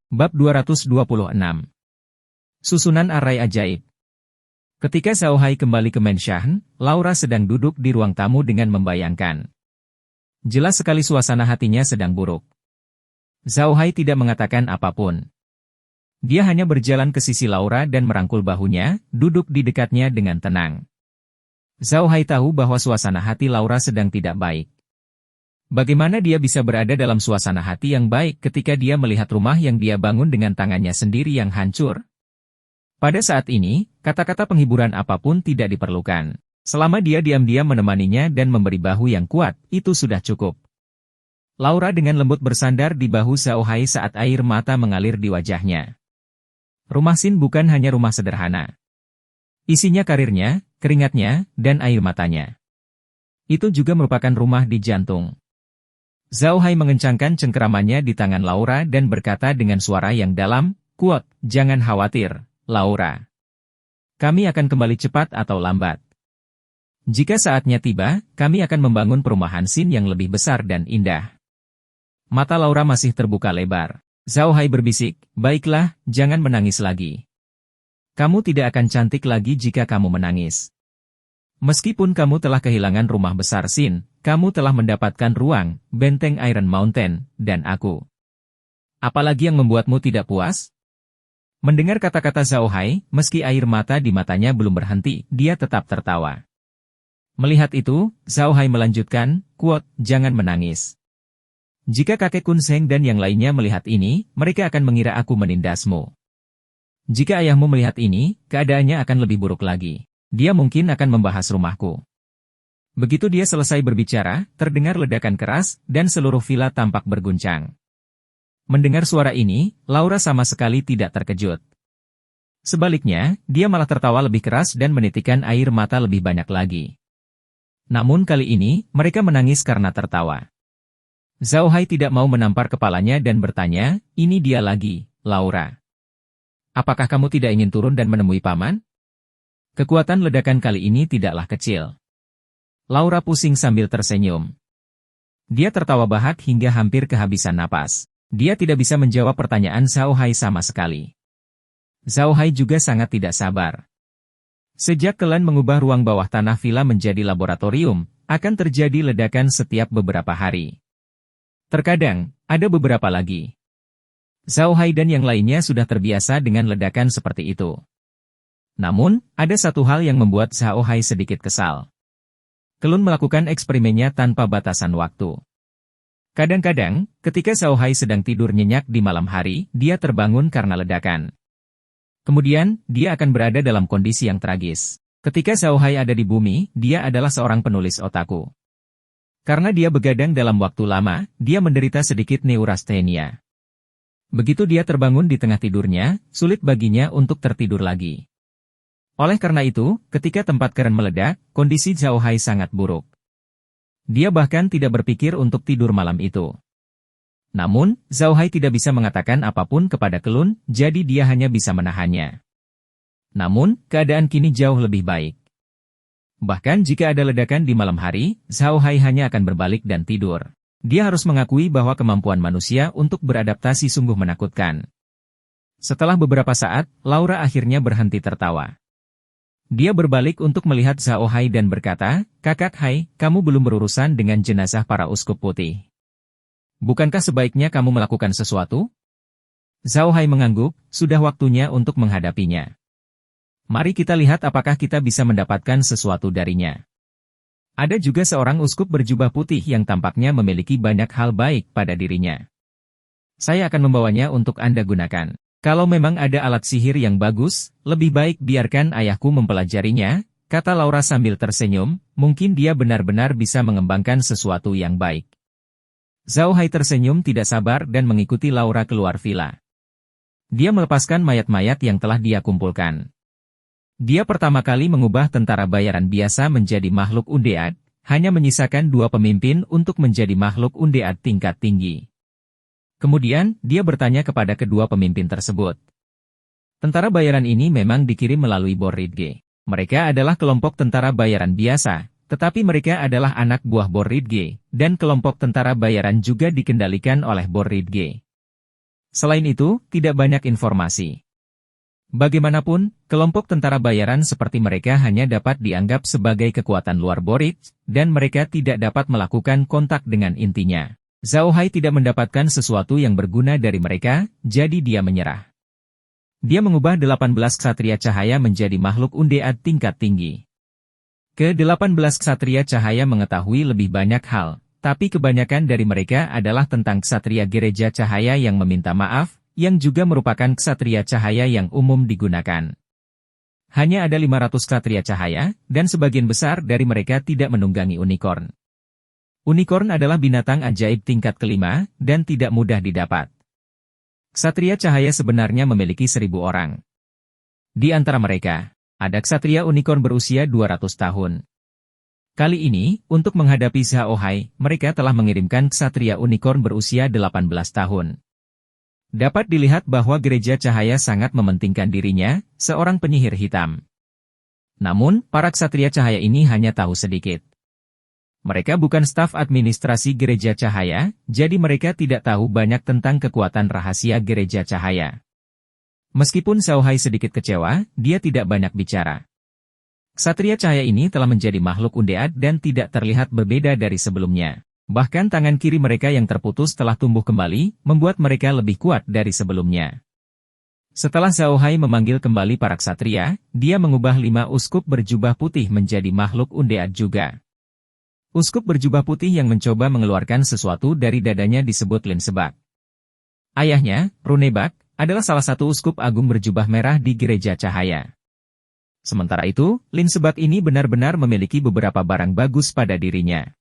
Bab 226. Susunan Arai Ajaib. Ketika Zhao Hai kembali ke Menshan, Laura sedang duduk di ruang tamu dengan membayangkan. Jelas sekali suasana hatinya sedang buruk. Zhao Hai tidak mengatakan apapun. Dia hanya berjalan ke sisi Laura dan merangkul bahunya, duduk di dekatnya dengan tenang. Zhao Hai tahu bahwa suasana hati Laura sedang tidak baik. Bagaimana dia bisa berada dalam suasana hati yang baik ketika dia melihat rumah yang dia bangun dengan tangannya sendiri yang hancur? Pada saat ini, kata-kata penghiburan apapun tidak diperlukan. Selama dia diam-diam menemaninya dan memberi bahu yang kuat, itu sudah cukup. Laura dengan lembut bersandar di bahu Zhao Hai saat air mata mengalir di wajahnya. Rumah Xin bukan hanya rumah sederhana. Isinya karirnya, keringatnya, dan air matanya. Itu juga merupakan rumah di jantung. Zhao Hai mengencangkan cengkeramannya di tangan Laura dan berkata dengan suara yang dalam, "Kuat, jangan khawatir, Laura. Kami akan kembali cepat atau lambat. Jika saatnya tiba, kami akan membangun perumahan Xin yang lebih besar dan indah." Mata Laura masih terbuka lebar. Zhao Hai berbisik, "Baiklah, jangan menangis lagi. Kamu tidak akan cantik lagi jika kamu menangis. Meskipun kamu telah kehilangan rumah besar Xin, kamu telah mendapatkan ruang, benteng Iron Mountain, dan aku. Apalagi yang membuatmu tidak puas?" Mendengar kata-kata Zhao Hai, meski air mata di matanya belum berhenti, dia tetap tertawa. Melihat itu, Zhao Hai melanjutkan, "Kuat, jangan menangis. Jika kakek Kun Seng dan yang lainnya melihat ini, mereka akan mengira aku menindasmu. Jika ayahmu melihat ini, keadaannya akan lebih buruk lagi. Dia mungkin akan membahas rumahku." Begitu dia selesai berbicara, terdengar ledakan keras, dan seluruh villa tampak berguncang. Mendengar suara ini, Laura sama sekali tidak terkejut. Sebaliknya, dia malah tertawa lebih keras dan menitikkan air mata lebih banyak lagi. Namun kali ini, mereka menangis karena tertawa. Zhao Hai tidak mau menampar kepalanya dan bertanya, "Ini dia lagi, Laura. Apakah kamu tidak ingin turun dan menemui paman?" Kekuatan ledakan kali ini tidaklah kecil. Laura pusing sambil tersenyum. Dia tertawa bahak hingga hampir kehabisan napas. Dia tidak bisa menjawab pertanyaan Zhao Hai sama sekali. Zhao Hai juga sangat tidak sabar. Sejak klan mengubah ruang bawah tanah villa menjadi laboratorium, akan terjadi ledakan setiap beberapa hari. Terkadang, ada beberapa lagi. Zhao Hai dan yang lainnya sudah terbiasa dengan ledakan seperti itu. Namun, ada satu hal yang membuat Zhao Hai sedikit kesal. Kelun melakukan eksperimennya tanpa batasan waktu. Kadang-kadang, ketika Zhao Hai sedang tidur nyenyak di malam hari, dia terbangun karena ledakan. Kemudian, dia akan berada dalam kondisi yang tragis. Ketika Zhao Hai ada di bumi, dia adalah seorang penulis otaku. Karena dia begadang dalam waktu lama, dia menderita sedikit neurasthenia. Begitu dia terbangun di tengah tidurnya, sulit baginya untuk tertidur lagi. Oleh karena itu, ketika tempat keren meledak, kondisi Zhao Hai sangat buruk. Dia bahkan tidak berpikir untuk tidur malam itu. Namun, Zhao Hai tidak bisa mengatakan apapun kepada Kelun, jadi dia hanya bisa menahannya. Namun, keadaan kini jauh lebih baik. Bahkan jika ada ledakan di malam hari, Zhao Hai hanya akan berbalik dan tidur. Dia harus mengakui bahwa kemampuan manusia untuk beradaptasi sungguh menakutkan. Setelah beberapa saat, Laura akhirnya berhenti tertawa. Dia berbalik untuk melihat Zhao Hai dan berkata, "Kakak Hai, kamu belum berurusan dengan jenazah para uskup putih. Bukankah sebaiknya kamu melakukan sesuatu?" Zhao Hai mengangguk, "Sudah waktunya untuk menghadapinya. Mari kita lihat apakah kita bisa mendapatkan sesuatu darinya." Ada juga seorang uskup berjubah putih yang tampaknya memiliki banyak hal baik pada dirinya. Saya akan membawanya untuk Anda gunakan. Kalau memang ada alat sihir yang bagus, lebih baik biarkan ayahku mempelajarinya, kata Laura sambil tersenyum, mungkin dia benar-benar bisa mengembangkan sesuatu yang baik. Zhao Hai tersenyum tidak sabar dan mengikuti Laura keluar villa. Dia melepaskan mayat-mayat yang telah dia kumpulkan. Dia pertama kali mengubah tentara bayaran biasa menjadi makhluk undead, hanya menyisakan 2 pemimpin untuk menjadi makhluk undead tingkat tinggi. Kemudian, dia bertanya kepada kedua pemimpin tersebut. Tentara bayaran ini memang dikirim melalui Borridge. Mereka adalah kelompok tentara bayaran biasa, tetapi mereka adalah anak buah Borridge, dan kelompok tentara bayaran juga dikendalikan oleh Borridge. Selain itu, tidak banyak informasi. Bagaimanapun, kelompok tentara bayaran seperti mereka hanya dapat dianggap sebagai kekuatan luar Boric, dan mereka tidak dapat melakukan kontak dengan intinya. Zhao Hai tidak mendapatkan sesuatu yang berguna dari mereka, jadi dia menyerah. Dia mengubah 18 ksatria cahaya menjadi makhluk undead tingkat tinggi. Ke-18 ksatria cahaya mengetahui lebih banyak hal, tapi kebanyakan dari mereka adalah tentang ksatria gereja cahaya yang meminta maaf, yang juga merupakan ksatria cahaya yang umum digunakan. Hanya ada 500 ksatria cahaya, dan sebagian besar dari mereka tidak menunggangi unicorn. Unicorn adalah binatang ajaib tingkat kelima, dan tidak mudah didapat. Ksatria cahaya sebenarnya memiliki 1000 orang. Di antara mereka, ada ksatria unicorn berusia 200 tahun. Kali ini, untuk menghadapi Zhao Hai, mereka telah mengirimkan ksatria unicorn berusia 18 tahun. Dapat dilihat bahwa gereja cahaya sangat mementingkan dirinya, seorang penyihir hitam. Namun, para ksatria cahaya ini hanya tahu sedikit. Mereka bukan staf administrasi gereja cahaya, jadi mereka tidak tahu banyak tentang kekuatan rahasia gereja cahaya. Meskipun Zhao Hai sedikit kecewa, dia tidak banyak bicara. Ksatria cahaya ini telah menjadi makhluk undead dan tidak terlihat berbeda dari sebelumnya. Bahkan tangan kiri mereka yang terputus telah tumbuh kembali, membuat mereka lebih kuat dari sebelumnya. Setelah Zhao Hai memanggil kembali para ksatria, dia mengubah 5 uskup berjubah putih menjadi makhluk undead juga. Uskup berjubah putih yang mencoba mengeluarkan sesuatu dari dadanya disebut Lin Sebak. Ayahnya, Runebak, adalah salah satu uskup agung berjubah merah di gereja cahaya. Sementara itu, Lin Sebak ini benar-benar memiliki beberapa barang bagus pada dirinya.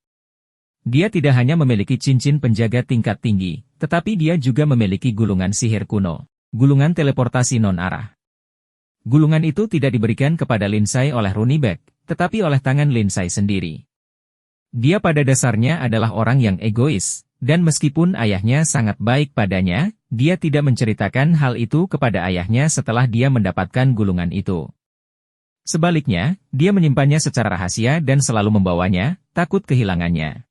Dia tidak hanya memiliki cincin penjaga tingkat tinggi, tetapi dia juga memiliki gulungan sihir kuno, gulungan teleportasi non-arah. Gulungan itu tidak diberikan kepada Lin Sai oleh Runebak, tetapi oleh tangan Lin Sai sendiri. Dia pada dasarnya adalah orang yang egois, dan meskipun ayahnya sangat baik padanya, dia tidak menceritakan hal itu kepada ayahnya setelah dia mendapatkan gulungan itu. Sebaliknya, dia menyimpannya secara rahasia dan selalu membawanya, takut kehilangannya.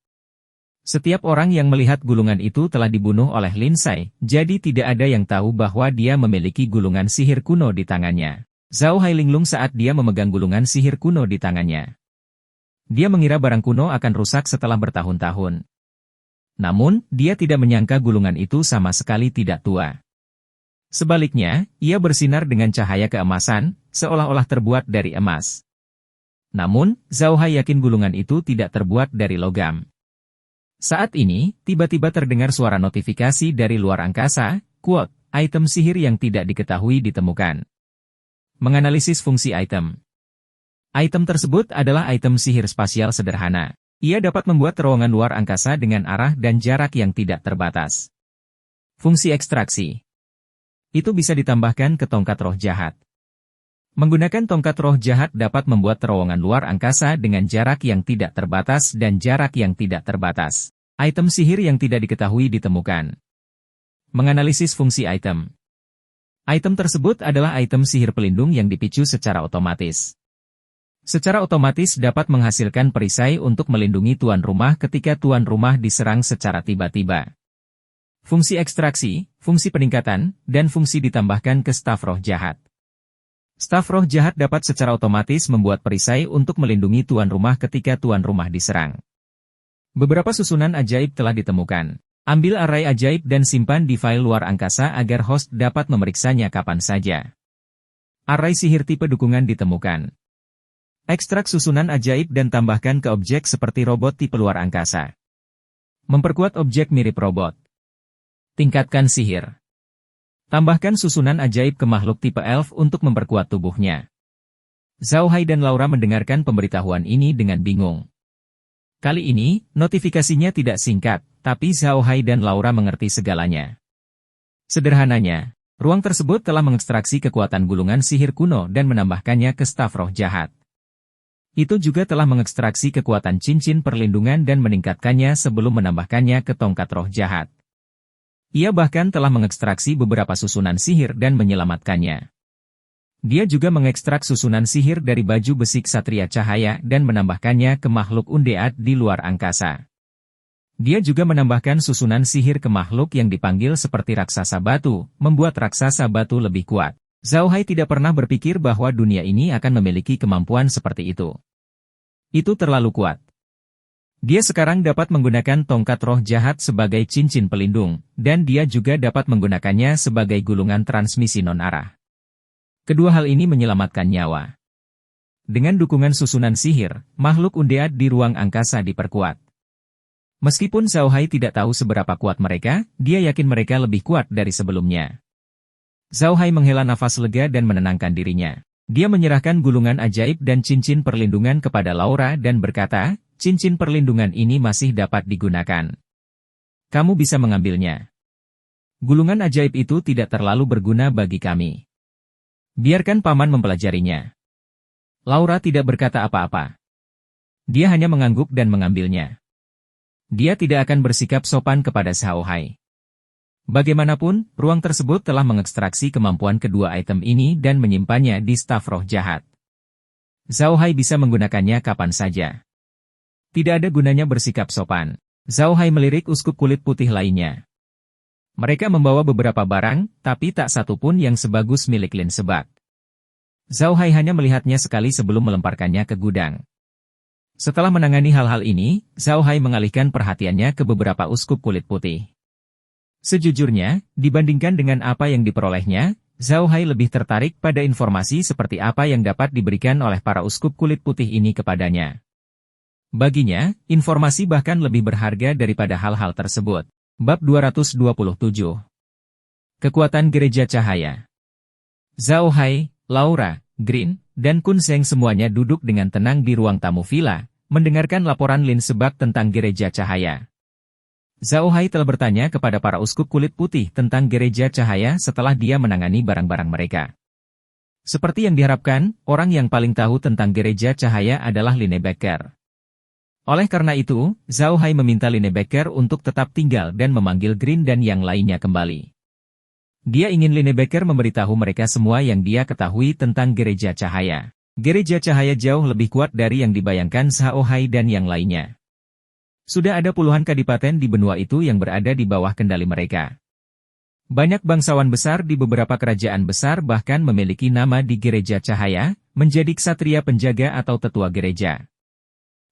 Setiap orang yang melihat gulungan itu telah dibunuh oleh Lin Sai, jadi tidak ada yang tahu bahwa dia memiliki gulungan sihir kuno di tangannya. Zhao Hai linglung saat dia memegang gulungan sihir kuno di tangannya. Dia mengira barang kuno akan rusak setelah bertahun-tahun. Namun, dia tidak menyangka gulungan itu sama sekali tidak tua. Sebaliknya, ia bersinar dengan cahaya keemasan, seolah-olah terbuat dari emas. Namun, Zhao Hai yakin gulungan itu tidak terbuat dari logam. Saat ini, tiba-tiba terdengar suara notifikasi dari luar angkasa, quote, item sihir yang tidak diketahui ditemukan. Menganalisis fungsi item. Item tersebut adalah item sihir spasial sederhana. Ia dapat membuat terowongan luar angkasa dengan arah dan jarak yang tidak terbatas. Fungsi ekstraksi. Itu bisa ditambahkan ke tongkat roh jahat. Menggunakan tongkat roh jahat dapat membuat terowongan luar angkasa dengan jarak yang tidak terbatas dan jarak yang tidak terbatas. Item sihir yang tidak diketahui ditemukan. Menganalisis fungsi item. Item tersebut adalah item sihir pelindung yang dipicu secara otomatis. Secara otomatis dapat menghasilkan perisai untuk melindungi tuan rumah ketika tuan rumah diserang secara tiba-tiba. Fungsi ekstraksi, fungsi peningkatan, dan fungsi ditambahkan ke staf roh jahat. Staf roh jahat dapat secara otomatis membuat perisai untuk melindungi tuan rumah ketika tuan rumah diserang. Beberapa susunan ajaib telah ditemukan. Ambil array ajaib dan simpan di file luar angkasa agar host dapat memeriksanya kapan saja. Array sihir tipe dukungan ditemukan. Ekstrak susunan ajaib dan tambahkan ke objek seperti robot tipe luar angkasa. Memperkuat objek mirip robot. Tingkatkan sihir. Tambahkan susunan ajaib ke makhluk tipe elf untuk memperkuat tubuhnya. Zhao Hai dan Laura mendengarkan pemberitahuan ini dengan bingung. Kali ini, notifikasinya tidak singkat, tapi Zhao Hai dan Laura mengerti segalanya. Sederhananya, ruang tersebut telah mengekstraksi kekuatan gulungan sihir kuno dan menambahkannya ke staf roh jahat. Itu juga telah mengekstraksi kekuatan cincin perlindungan dan meningkatkannya sebelum menambahkannya ke tongkat roh jahat. Ia bahkan telah mengekstraksi beberapa susunan sihir dan menyelamatkannya. Dia juga mengekstrak susunan sihir dari baju besi ksatria cahaya dan menambahkannya ke makhluk undead di luar angkasa. Dia juga menambahkan susunan sihir ke makhluk yang dipanggil seperti raksasa batu, membuat raksasa batu lebih kuat. Zhao Hai tidak pernah berpikir bahwa dunia ini akan memiliki kemampuan seperti itu. Itu terlalu kuat. Dia sekarang dapat menggunakan tongkat roh jahat sebagai cincin pelindung, dan dia juga dapat menggunakannya sebagai gulungan transmisi non-arah. Kedua hal ini menyelamatkan nyawa. Dengan dukungan susunan sihir, makhluk undead di ruang angkasa diperkuat. Meskipun Zhao Hai tidak tahu seberapa kuat mereka, dia yakin mereka lebih kuat dari sebelumnya. Zhao Hai menghela nafas lega dan menenangkan dirinya. Dia menyerahkan gulungan ajaib dan cincin perlindungan kepada Laura dan berkata, cincin perlindungan ini masih dapat digunakan. Kamu bisa mengambilnya. Gulungan ajaib itu tidak terlalu berguna bagi kami. Biarkan paman mempelajarinya. Laura tidak berkata apa-apa. Dia hanya mengangguk dan mengambilnya. Dia tidak akan bersikap sopan kepada Zhao Hai. Bagaimanapun, ruang tersebut telah mengekstraksi kemampuan kedua item ini dan menyimpannya di staf roh jahat. Zhao Hai bisa menggunakannya kapan saja. Tidak ada gunanya bersikap sopan. Zhao Hai melirik uskup kulit putih lainnya. Mereka membawa beberapa barang, tapi tak satu pun yang sebagus milik Lin Sebak. Zhao Hai hanya melihatnya sekali sebelum melemparkannya ke gudang. Setelah menangani hal-hal ini, Zhao Hai mengalihkan perhatiannya ke beberapa uskup kulit putih. Sejujurnya, dibandingkan dengan apa yang diperolehnya, Zhao Hai lebih tertarik pada informasi seperti apa yang dapat diberikan oleh para uskup kulit putih ini kepadanya. Baginya, informasi bahkan lebih berharga daripada hal-hal tersebut. Bab 227. Kekuatan Gereja Cahaya. Zhao Hai, Laura, Green, dan Kun Zheng semuanya duduk dengan tenang di ruang tamu villa, mendengarkan laporan Lin Sebak tentang Gereja Cahaya. Zhao Hai telah bertanya kepada para uskup kulit putih tentang Gereja Cahaya setelah dia menangani barang-barang mereka. Seperti yang diharapkan, orang yang paling tahu tentang Gereja Cahaya adalah Linebecker. Oleh karena itu, Zhao Hai meminta Linebecker untuk tetap tinggal dan memanggil Green dan yang lainnya kembali. Dia ingin Linebecker memberitahu mereka semua yang dia ketahui tentang Gereja Cahaya. Gereja Cahaya jauh lebih kuat dari yang dibayangkan Zhao Hai dan yang lainnya. Sudah ada puluhan kadipaten di benua itu yang berada di bawah kendali mereka. Banyak bangsawan besar di beberapa kerajaan besar bahkan memiliki nama di Gereja Cahaya, menjadi ksatria penjaga atau tetua gereja.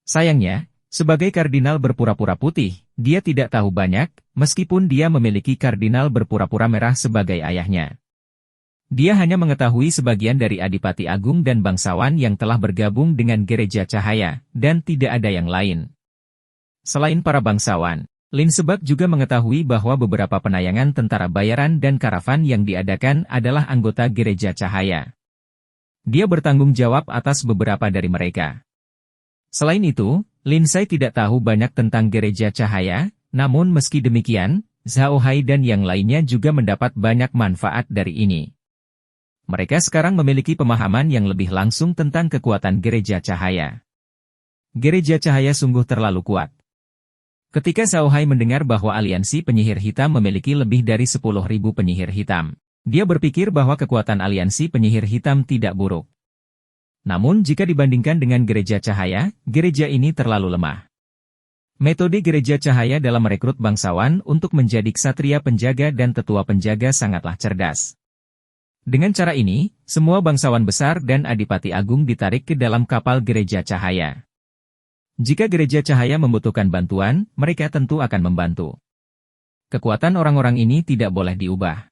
Sayangnya, sebagai kardinal berpura-pura putih, dia tidak tahu banyak, meskipun dia memiliki kardinal berpura-pura merah sebagai ayahnya. Dia hanya mengetahui sebagian dari adipati agung dan bangsawan yang telah bergabung dengan Gereja Cahaya, dan tidak ada yang lain. Selain para bangsawan, Lin Sebak juga mengetahui bahwa beberapa penayangan tentara bayaran dan karavan yang diadakan adalah anggota Gereja Cahaya. Dia bertanggung jawab atas beberapa dari mereka. Selain itu, Lin Sai tidak tahu banyak tentang Gereja Cahaya, namun meski demikian, Zhao Hai dan yang lainnya juga mendapat banyak manfaat dari ini. Mereka sekarang memiliki pemahaman yang lebih langsung tentang kekuatan Gereja Cahaya. Gereja Cahaya sungguh terlalu kuat. Ketika Zhao Hai mendengar bahwa aliansi penyihir hitam memiliki lebih dari 10.000 penyihir hitam, dia berpikir bahwa kekuatan aliansi penyihir hitam tidak buruk. Namun jika dibandingkan dengan Gereja Cahaya, gereja ini terlalu lemah. Metode Gereja Cahaya dalam merekrut bangsawan untuk menjadi ksatria penjaga dan tetua penjaga sangatlah cerdas. Dengan cara ini, semua bangsawan besar dan adipati agung ditarik ke dalam kapal Gereja Cahaya. Jika Gereja Cahaya membutuhkan bantuan, mereka tentu akan membantu. Kekuatan orang-orang ini tidak boleh diubah.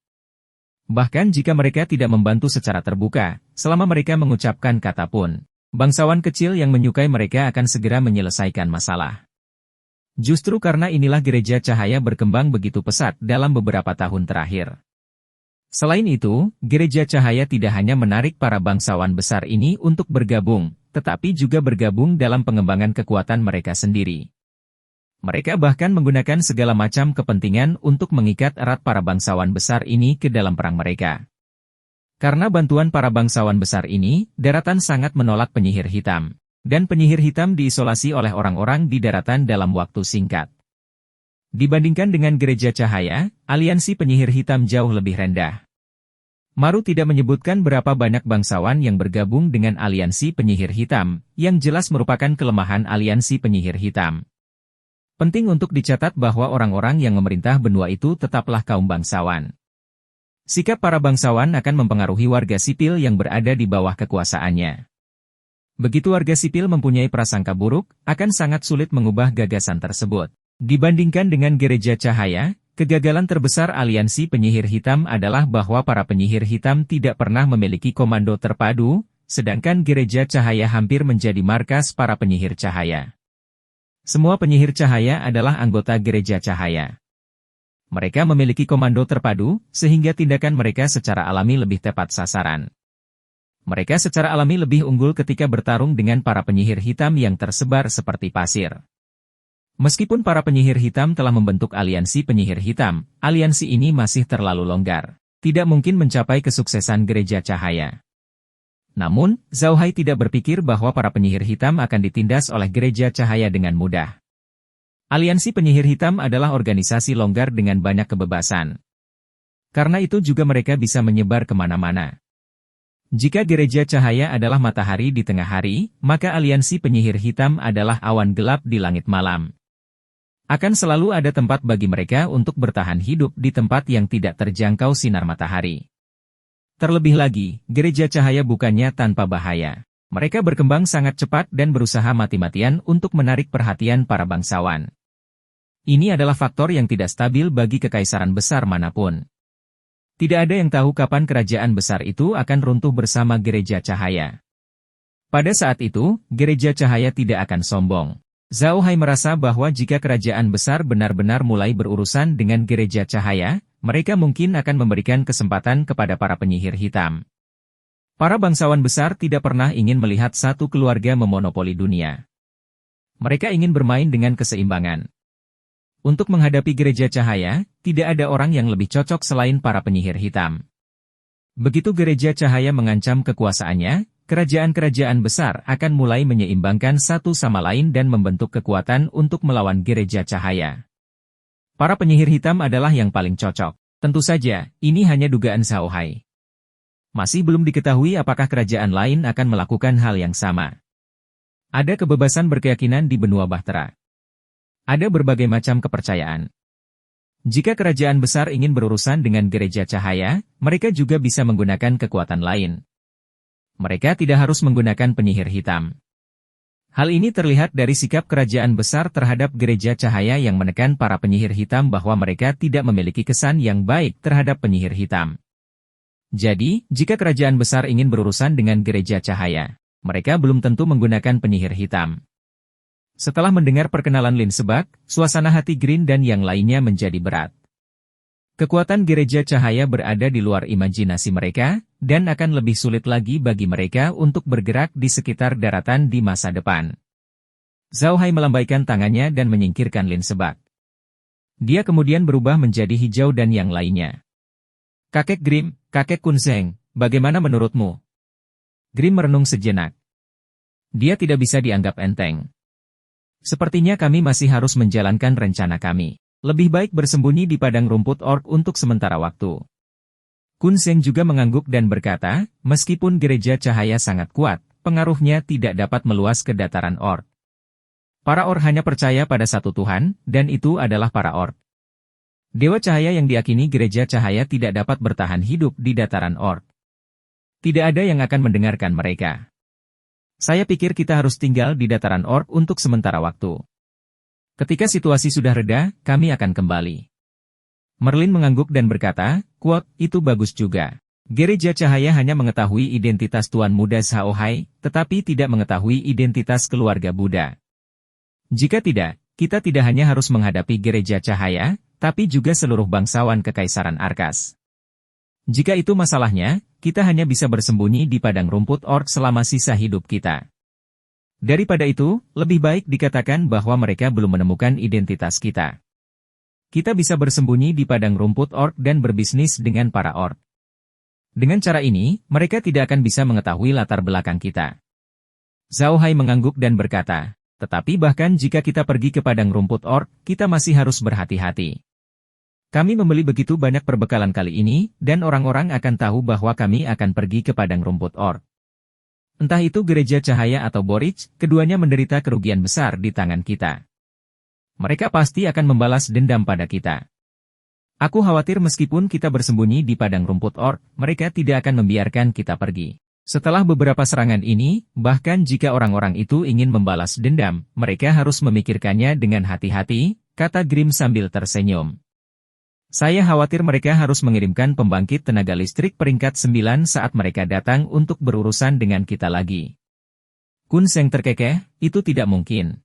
Bahkan jika mereka tidak membantu secara terbuka, selama mereka mengucapkan kata pun, bangsawan kecil yang menyukai mereka akan segera menyelesaikan masalah. Justru karena inilah Gereja Cahaya berkembang begitu pesat dalam beberapa tahun terakhir. Selain itu, Gereja Cahaya tidak hanya menarik para bangsawan besar ini untuk bergabung, tetapi juga bergabung dalam pengembangan kekuatan mereka sendiri. Mereka bahkan menggunakan segala macam kepentingan untuk mengikat erat para bangsawan besar ini ke dalam perang mereka. Karena bantuan para bangsawan besar ini, daratan sangat menolak penyihir hitam. Dan penyihir hitam diisolasi oleh orang-orang di daratan dalam waktu singkat. Dibandingkan dengan Gereja Cahaya, aliansi penyihir hitam jauh lebih rendah. Maru tidak menyebutkan berapa banyak bangsawan yang bergabung dengan aliansi penyihir hitam, yang jelas merupakan kelemahan aliansi penyihir hitam. Penting untuk dicatat bahwa orang-orang yang memerintah benua itu tetaplah kaum bangsawan. Sikap para bangsawan akan mempengaruhi warga sipil yang berada di bawah kekuasaannya. Begitu warga sipil mempunyai prasangka buruk, akan sangat sulit mengubah gagasan tersebut. Dibandingkan dengan gereja cahaya, kegagalan terbesar aliansi penyihir hitam adalah bahwa para penyihir hitam tidak pernah memiliki komando terpadu, sedangkan gereja cahaya hampir menjadi markas para penyihir cahaya. Semua penyihir cahaya adalah anggota gereja cahaya. Mereka memiliki komando terpadu, sehingga tindakan mereka secara alami lebih tepat sasaran. Mereka secara alami lebih unggul ketika bertarung dengan para penyihir hitam yang tersebar seperti pasir. Meskipun para penyihir hitam telah membentuk aliansi penyihir hitam, aliansi ini masih terlalu longgar. Tidak mungkin mencapai kesuksesan gereja cahaya. Namun, Zhao Hai tidak berpikir bahwa para penyihir hitam akan ditindas oleh gereja cahaya dengan mudah. Aliansi penyihir hitam adalah organisasi longgar dengan banyak kebebasan. Karena itu juga mereka bisa menyebar kemana-mana. Jika gereja cahaya adalah matahari di tengah hari, maka aliansi penyihir hitam adalah awan gelap di langit malam. Akan selalu ada tempat bagi mereka untuk bertahan hidup di tempat yang tidak terjangkau sinar matahari. Terlebih lagi, gereja cahaya bukannya tanpa bahaya. Mereka berkembang sangat cepat dan berusaha mati-matian untuk menarik perhatian para bangsawan. Ini adalah faktor yang tidak stabil bagi kekaisaran besar manapun. Tidak ada yang tahu kapan kerajaan besar itu akan runtuh bersama gereja cahaya. Pada saat itu, gereja cahaya tidak akan sombong. Zhao Hai merasa bahwa jika kerajaan besar benar-benar mulai berurusan dengan gereja cahaya, mereka mungkin akan memberikan kesempatan kepada para penyihir hitam. Para bangsawan besar tidak pernah ingin melihat satu keluarga memonopoli dunia. Mereka ingin bermain dengan keseimbangan. Untuk menghadapi gereja cahaya, tidak ada orang yang lebih cocok selain para penyihir hitam. Begitu gereja cahaya mengancam kekuasaannya, kerajaan-kerajaan besar akan mulai menyeimbangkan satu sama lain dan membentuk kekuatan untuk melawan gereja cahaya. Para penyihir hitam adalah yang paling cocok. Tentu saja, ini hanya dugaan Zhao Hai. Masih belum diketahui apakah kerajaan lain akan melakukan hal yang sama. Ada kebebasan berkeyakinan di benua Bahtera. Ada berbagai macam kepercayaan. Jika kerajaan besar ingin berurusan dengan gereja cahaya, mereka juga bisa menggunakan kekuatan lain. Mereka tidak harus menggunakan penyihir hitam. Hal ini terlihat dari sikap kerajaan besar terhadap gereja cahaya yang menekan para penyihir hitam bahwa mereka tidak memiliki kesan yang baik terhadap penyihir hitam. Jadi, jika kerajaan besar ingin berurusan dengan gereja cahaya, mereka belum tentu menggunakan penyihir hitam. Setelah mendengar perkenalan Lin Sebak, suasana hati Green dan yang lainnya menjadi berat. Kekuatan gereja cahaya berada di luar imajinasi mereka, dan akan lebih sulit lagi bagi mereka untuk bergerak di sekitar daratan di masa depan. Zhao Hai melambaikan tangannya dan menyingkirkan Lin Sebak. Dia kemudian berubah menjadi hijau dan yang lainnya. Kakek Grim, kakek Kun Zheng, bagaimana menurutmu? Grim merenung sejenak. Dia tidak bisa dianggap enteng. Sepertinya kami masih harus menjalankan rencana kami. Lebih baik bersembunyi di padang rumput ork untuk sementara waktu. Kun Zheng juga mengangguk dan berkata, meskipun gereja cahaya sangat kuat, pengaruhnya tidak dapat meluas ke dataran ork. Para ork hanya percaya pada satu Tuhan, dan itu adalah para ork. Dewa cahaya yang diakini gereja cahaya tidak dapat bertahan hidup di dataran ork. Tidak ada yang akan mendengarkan mereka. Saya pikir kita harus tinggal di dataran ork untuk sementara waktu. Ketika situasi sudah reda, kami akan kembali. Merlin mengangguk dan berkata, "Quote, itu bagus juga. Gereja cahaya hanya mengetahui identitas Tuan Muda Zhao Hai, tetapi tidak mengetahui identitas keluarga Buddha. Jika tidak, kita tidak hanya harus menghadapi gereja cahaya, tapi juga seluruh bangsawan kekaisaran Arkas. Jika itu masalahnya, kita hanya bisa bersembunyi di padang rumput ork selama sisa hidup kita. Daripada itu, lebih baik dikatakan bahwa mereka belum menemukan identitas kita. Kita bisa bersembunyi di padang rumput ork dan berbisnis dengan para ork. Dengan cara ini, mereka tidak akan bisa mengetahui latar belakang kita." Zhao Hai mengangguk dan berkata, "Tetapi bahkan jika kita pergi ke padang rumput ork, kita masih harus berhati-hati. Kami membeli begitu banyak perbekalan kali ini, dan orang-orang akan tahu bahwa kami akan pergi ke padang rumput ork. Entah itu gereja cahaya atau Boric, keduanya menderita kerugian besar di tangan kita. Mereka pasti akan membalas dendam pada kita. Aku khawatir meskipun kita bersembunyi di padang rumput orc, mereka tidak akan membiarkan kita pergi. Setelah beberapa serangan ini, bahkan jika orang-orang itu ingin membalas dendam, mereka harus memikirkannya dengan hati-hati, kata Grim sambil tersenyum. Saya khawatir mereka harus mengirimkan pembangkit tenaga listrik peringkat 9 saat mereka datang untuk berurusan dengan kita lagi. Kun Seng terkekeh, itu tidak mungkin.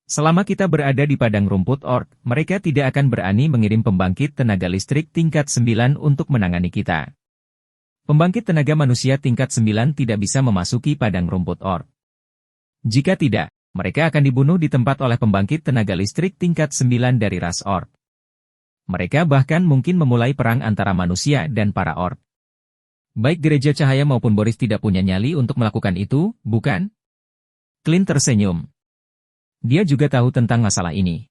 Selama kita berada di padang rumput orc, mereka tidak akan berani mengirim pembangkit tenaga listrik tingkat 9 untuk menangani kita. Pembangkit tenaga manusia tingkat 9 tidak bisa memasuki padang rumput orc. Jika tidak, mereka akan dibunuh di tempat oleh pembangkit tenaga listrik tingkat 9 dari ras orc. Mereka bahkan mungkin memulai perang antara manusia dan para orc. Baik Gereja Cahaya maupun Boris tidak punya nyali untuk melakukan itu, bukan? Clint tersenyum. Dia juga tahu tentang masalah ini.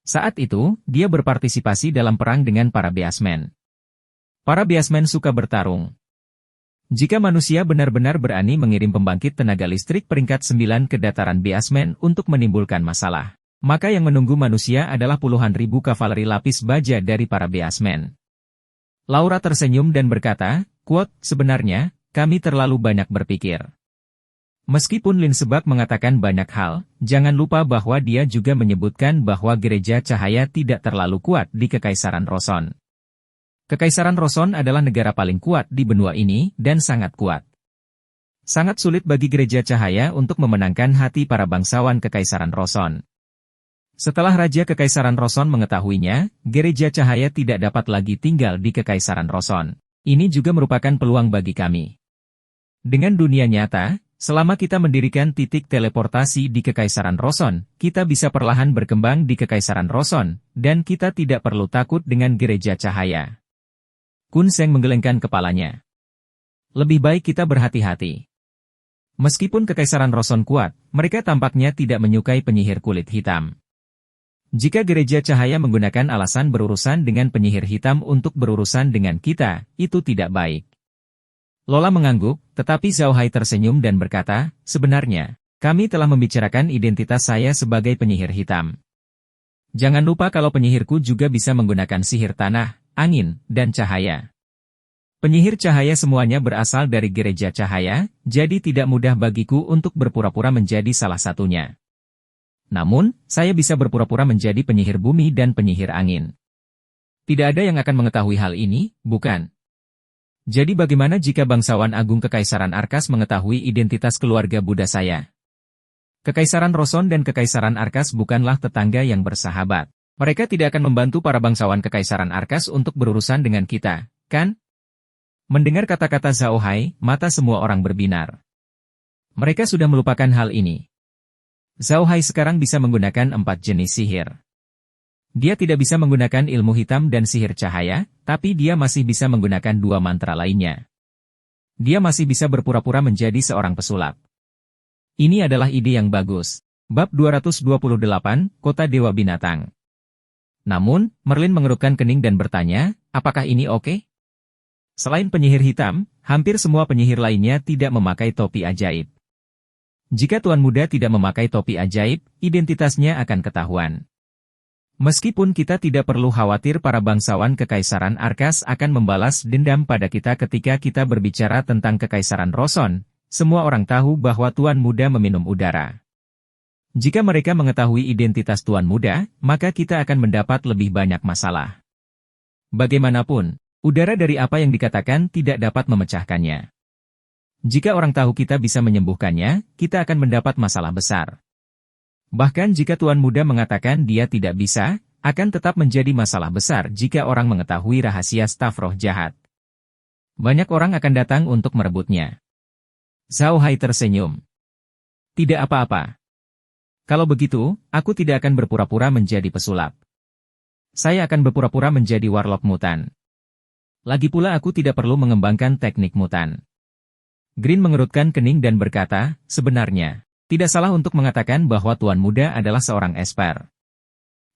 Saat itu, dia berpartisipasi dalam perang dengan para Beastmen. Para Beastmen suka bertarung. Jika manusia benar-benar berani mengirim pembangkit tenaga listrik peringkat 9 ke dataran Beastmen untuk menimbulkan masalah, maka yang menunggu manusia adalah puluhan ribu kavaleri lapis baja dari para Beastmen. Laura tersenyum dan berkata, sebenarnya, kami terlalu banyak berpikir. Meskipun Lin Sebak mengatakan banyak hal, jangan lupa bahwa dia juga menyebutkan bahwa Gereja Cahaya tidak terlalu kuat di Kekaisaran Roson. Kekaisaran Roson adalah negara paling kuat di benua ini dan sangat kuat. Sangat sulit bagi Gereja Cahaya untuk memenangkan hati para bangsawan Kekaisaran Roson. Setelah Raja Kekaisaran Roson mengetahuinya, Gereja Cahaya tidak dapat lagi tinggal di Kekaisaran Roson. Ini juga merupakan peluang bagi kami. Dengan dunia nyata, selama kita mendirikan titik teleportasi di Kekaisaran Roson, kita bisa perlahan berkembang di Kekaisaran Roson, dan kita tidak perlu takut dengan Gereja Cahaya. Kun Seng menggelengkan kepalanya. Lebih baik kita berhati-hati. Meskipun Kekaisaran Roson kuat, mereka tampaknya tidak menyukai penyihir kulit hitam. Jika Gereja Cahaya menggunakan alasan berurusan dengan penyihir hitam untuk berurusan dengan kita, itu tidak baik. Lola mengangguk, tetapi Zhao Hai tersenyum dan berkata, sebenarnya, kami telah membicarakan identitas saya sebagai penyihir hitam. Jangan lupa kalau penyihirku juga bisa menggunakan sihir tanah, angin, dan cahaya. Penyihir cahaya semuanya berasal dari Gereja Cahaya, jadi tidak mudah bagiku untuk berpura-pura menjadi salah satunya. Namun, saya bisa berpura-pura menjadi penyihir bumi dan penyihir angin. Tidak ada yang akan mengetahui hal ini, bukan? Jadi bagaimana jika bangsawan agung Kekaisaran Arkas mengetahui identitas keluarga Buddha saya? Kekaisaran Roson dan Kekaisaran Arkas bukanlah tetangga yang bersahabat. Mereka tidak akan membantu para bangsawan Kekaisaran Arkas untuk berurusan dengan kita, kan? Mendengar kata-kata Zhao Hai, mata semua orang berbinar. Mereka sudah melupakan hal ini. Zhao Hai sekarang bisa menggunakan 4 jenis sihir. Dia tidak bisa menggunakan ilmu hitam dan sihir cahaya, tapi dia masih bisa menggunakan 2 mantra lainnya. Dia masih bisa berpura-pura menjadi seorang pesulap. Ini adalah ide yang bagus. Bab 228, Kota Dewa Binatang. Namun, Merlin mengerutkan kening dan bertanya, apakah ini oke? Selain penyihir hitam, hampir semua penyihir lainnya tidak memakai topi ajaib. Jika Tuan Muda tidak memakai topi ajaib, identitasnya akan ketahuan. Meskipun kita tidak perlu khawatir para bangsawan Kekaisaran Arkas akan membalas dendam pada kita ketika kita berbicara tentang Kekaisaran Roson, semua orang tahu bahwa Tuan Muda meminum udara. Jika mereka mengetahui identitas Tuan Muda, maka kita akan mendapat lebih banyak masalah. Bagaimanapun, udara dari apa yang dikatakan tidak dapat memecahkannya. Jika orang tahu kita bisa menyembuhkannya, kita akan mendapat masalah besar. Bahkan jika Tuan Muda mengatakan dia tidak bisa, akan tetap menjadi masalah besar jika orang mengetahui rahasia staf roh jahat. Banyak orang akan datang untuk merebutnya. Zhao Hai tersenyum. Tidak apa-apa. Kalau begitu, aku tidak akan berpura-pura menjadi pesulap. Saya akan berpura-pura menjadi warlock mutan. Lagi pula aku tidak perlu mengembangkan teknik mutan. Green mengerutkan kening dan berkata, sebenarnya, tidak salah untuk mengatakan bahwa Tuan Muda adalah seorang esper.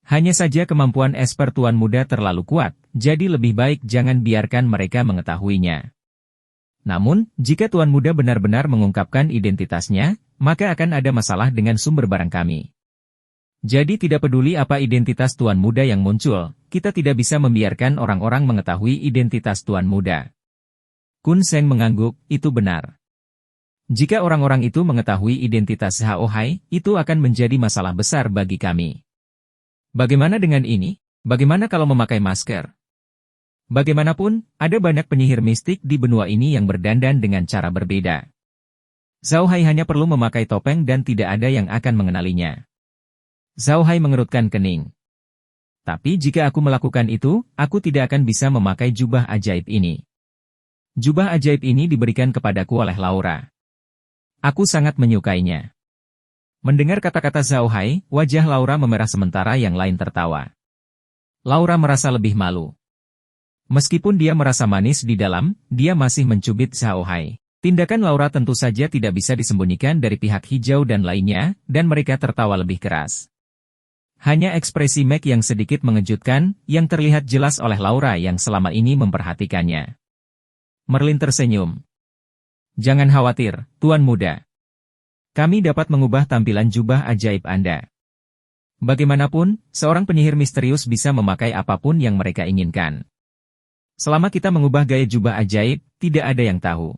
Hanya saja kemampuan esper Tuan Muda terlalu kuat, jadi lebih baik jangan biarkan mereka mengetahuinya. Namun, jika Tuan Muda benar-benar mengungkapkan identitasnya, maka akan ada masalah dengan sumber barang kami. Jadi tidak peduli apa identitas tuan muda yang muncul, kita tidak bisa membiarkan orang-orang mengetahui identitas tuan muda. Kun Seng mengangguk, itu benar. Jika orang-orang itu mengetahui identitas Hao Hai, itu akan menjadi masalah besar bagi kami. Bagaimana dengan ini? Bagaimana kalau memakai masker? Bagaimanapun, ada banyak penyihir mistik di benua ini yang berdandan dengan cara berbeda. Zhao Hai hanya perlu memakai topeng dan tidak ada yang akan mengenalinya. Zhao Hai mengerutkan kening. Tapi jika aku melakukan itu, aku tidak akan bisa memakai jubah ajaib ini. Jubah ajaib ini diberikan kepadaku oleh Laura. Aku sangat menyukainya. Mendengar kata-kata Zhao Hai, wajah Laura memerah sementara yang lain tertawa. Laura merasa lebih malu. Meskipun dia merasa manis di dalam, dia masih mencubit Zhao Hai. Tindakan Laura tentu saja tidak bisa disembunyikan dari pihak hijau dan lainnya, dan mereka tertawa lebih keras. Hanya ekspresi Meg yang sedikit mengejutkan, yang terlihat jelas oleh Laura yang selama ini memperhatikannya. Merlin tersenyum. Jangan khawatir, Tuan Muda. Kami dapat mengubah tampilan jubah ajaib Anda. Bagaimanapun, seorang penyihir misterius bisa memakai apapun yang mereka inginkan. Selama kita mengubah gaya jubah ajaib, tidak ada yang tahu.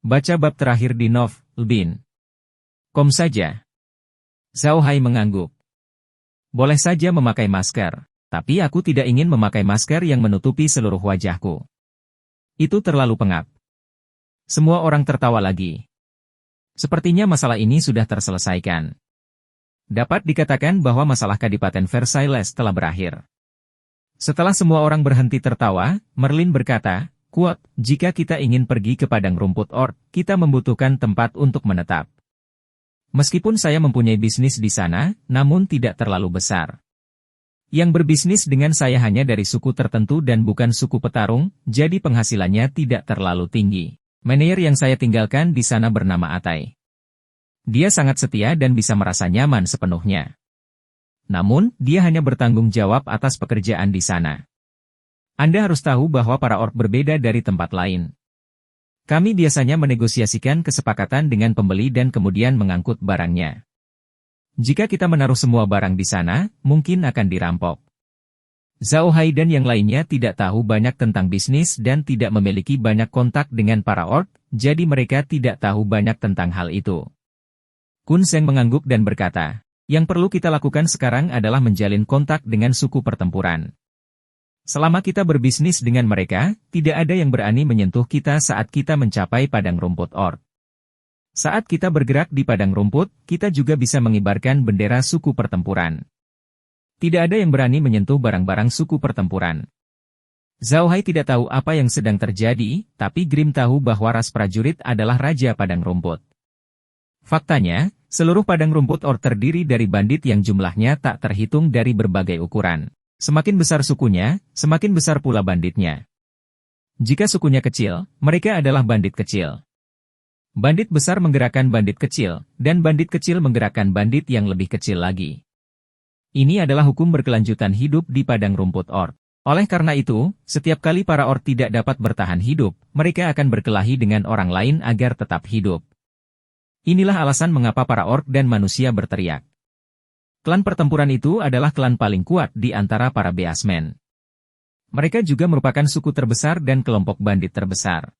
Baca bab terakhir di Bin.com saja. Zhao Hai mengangguk. Boleh saja memakai masker, tapi aku tidak ingin memakai masker yang menutupi seluruh wajahku. Itu terlalu pengap. Semua orang tertawa lagi. Sepertinya masalah ini sudah terselesaikan. Dapat dikatakan bahwa masalah Kadipaten Versailles telah berakhir. Setelah semua orang berhenti tertawa, Merlin berkata, "Kuat, jika kita ingin pergi ke padang rumput orc, kita membutuhkan tempat untuk menetap. Meskipun saya mempunyai bisnis di sana, namun tidak terlalu besar. Yang berbisnis dengan saya hanya dari suku tertentu dan bukan suku petarung, jadi penghasilannya tidak terlalu tinggi. Manajer yang saya tinggalkan di sana bernama Atai. Dia sangat setia dan bisa merasa nyaman sepenuhnya. Namun, dia hanya bertanggung jawab atas pekerjaan di sana. Anda harus tahu bahwa para orc berbeda dari tempat lain. Kami biasanya menegosiasikan kesepakatan dengan pembeli dan kemudian mengangkut barangnya. Jika kita menaruh semua barang di sana, mungkin akan dirampok. Zhao Hai dan yang lainnya tidak tahu banyak tentang bisnis dan tidak memiliki banyak kontak dengan para orc, jadi mereka tidak tahu banyak tentang hal itu. Kun Seng mengangguk dan berkata, yang perlu kita lakukan sekarang adalah menjalin kontak dengan suku pertempuran. Selama kita berbisnis dengan mereka, tidak ada yang berani menyentuh kita saat kita mencapai padang rumput orc. Saat kita bergerak di padang rumput, kita juga bisa mengibarkan bendera suku pertempuran. Tidak ada yang berani menyentuh barang-barang suku pertempuran. Zhao Hai tidak tahu apa yang sedang terjadi, tapi Grim tahu bahwa ras prajurit adalah raja padang rumput. Faktanya, seluruh padang rumput orc terdiri dari bandit yang jumlahnya tak terhitung dari berbagai ukuran. Semakin besar sukunya, semakin besar pula banditnya. Jika sukunya kecil, mereka adalah bandit kecil. Bandit besar menggerakkan bandit kecil, dan bandit kecil menggerakkan bandit yang lebih kecil lagi. Ini adalah hukum berkelanjutan hidup di padang rumput orc. Oleh karena itu, setiap kali para orc tidak dapat bertahan hidup, mereka akan berkelahi dengan orang lain agar tetap hidup. Inilah alasan mengapa para orc dan manusia berteriak. Klan pertempuran itu adalah klan paling kuat di antara para Beastmen. Mereka juga merupakan suku terbesar dan kelompok bandit terbesar.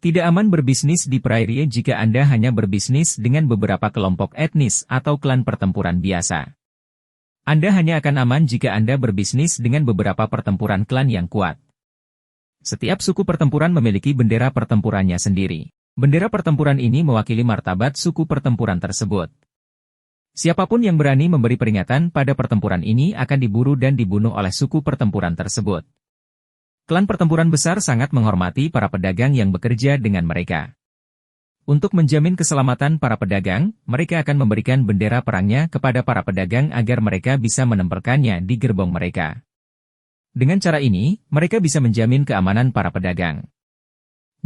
Tidak aman berbisnis di Prairie jika Anda hanya berbisnis dengan beberapa kelompok etnis atau klan pertempuran biasa. Anda hanya akan aman jika Anda berbisnis dengan beberapa pertempuran klan yang kuat. Setiap suku pertempuran memiliki bendera pertempurannya sendiri. Bendera pertempuran ini mewakili martabat suku pertempuran tersebut. Siapapun yang berani memberi peringatan pada pertempuran ini akan diburu dan dibunuh oleh suku pertempuran tersebut. Klan pertempuran besar sangat menghormati para pedagang yang bekerja dengan mereka. Untuk menjamin keselamatan para pedagang, mereka akan memberikan bendera perangnya kepada para pedagang agar mereka bisa menempelkannya di gerbong mereka. Dengan cara ini, mereka bisa menjamin keamanan para pedagang.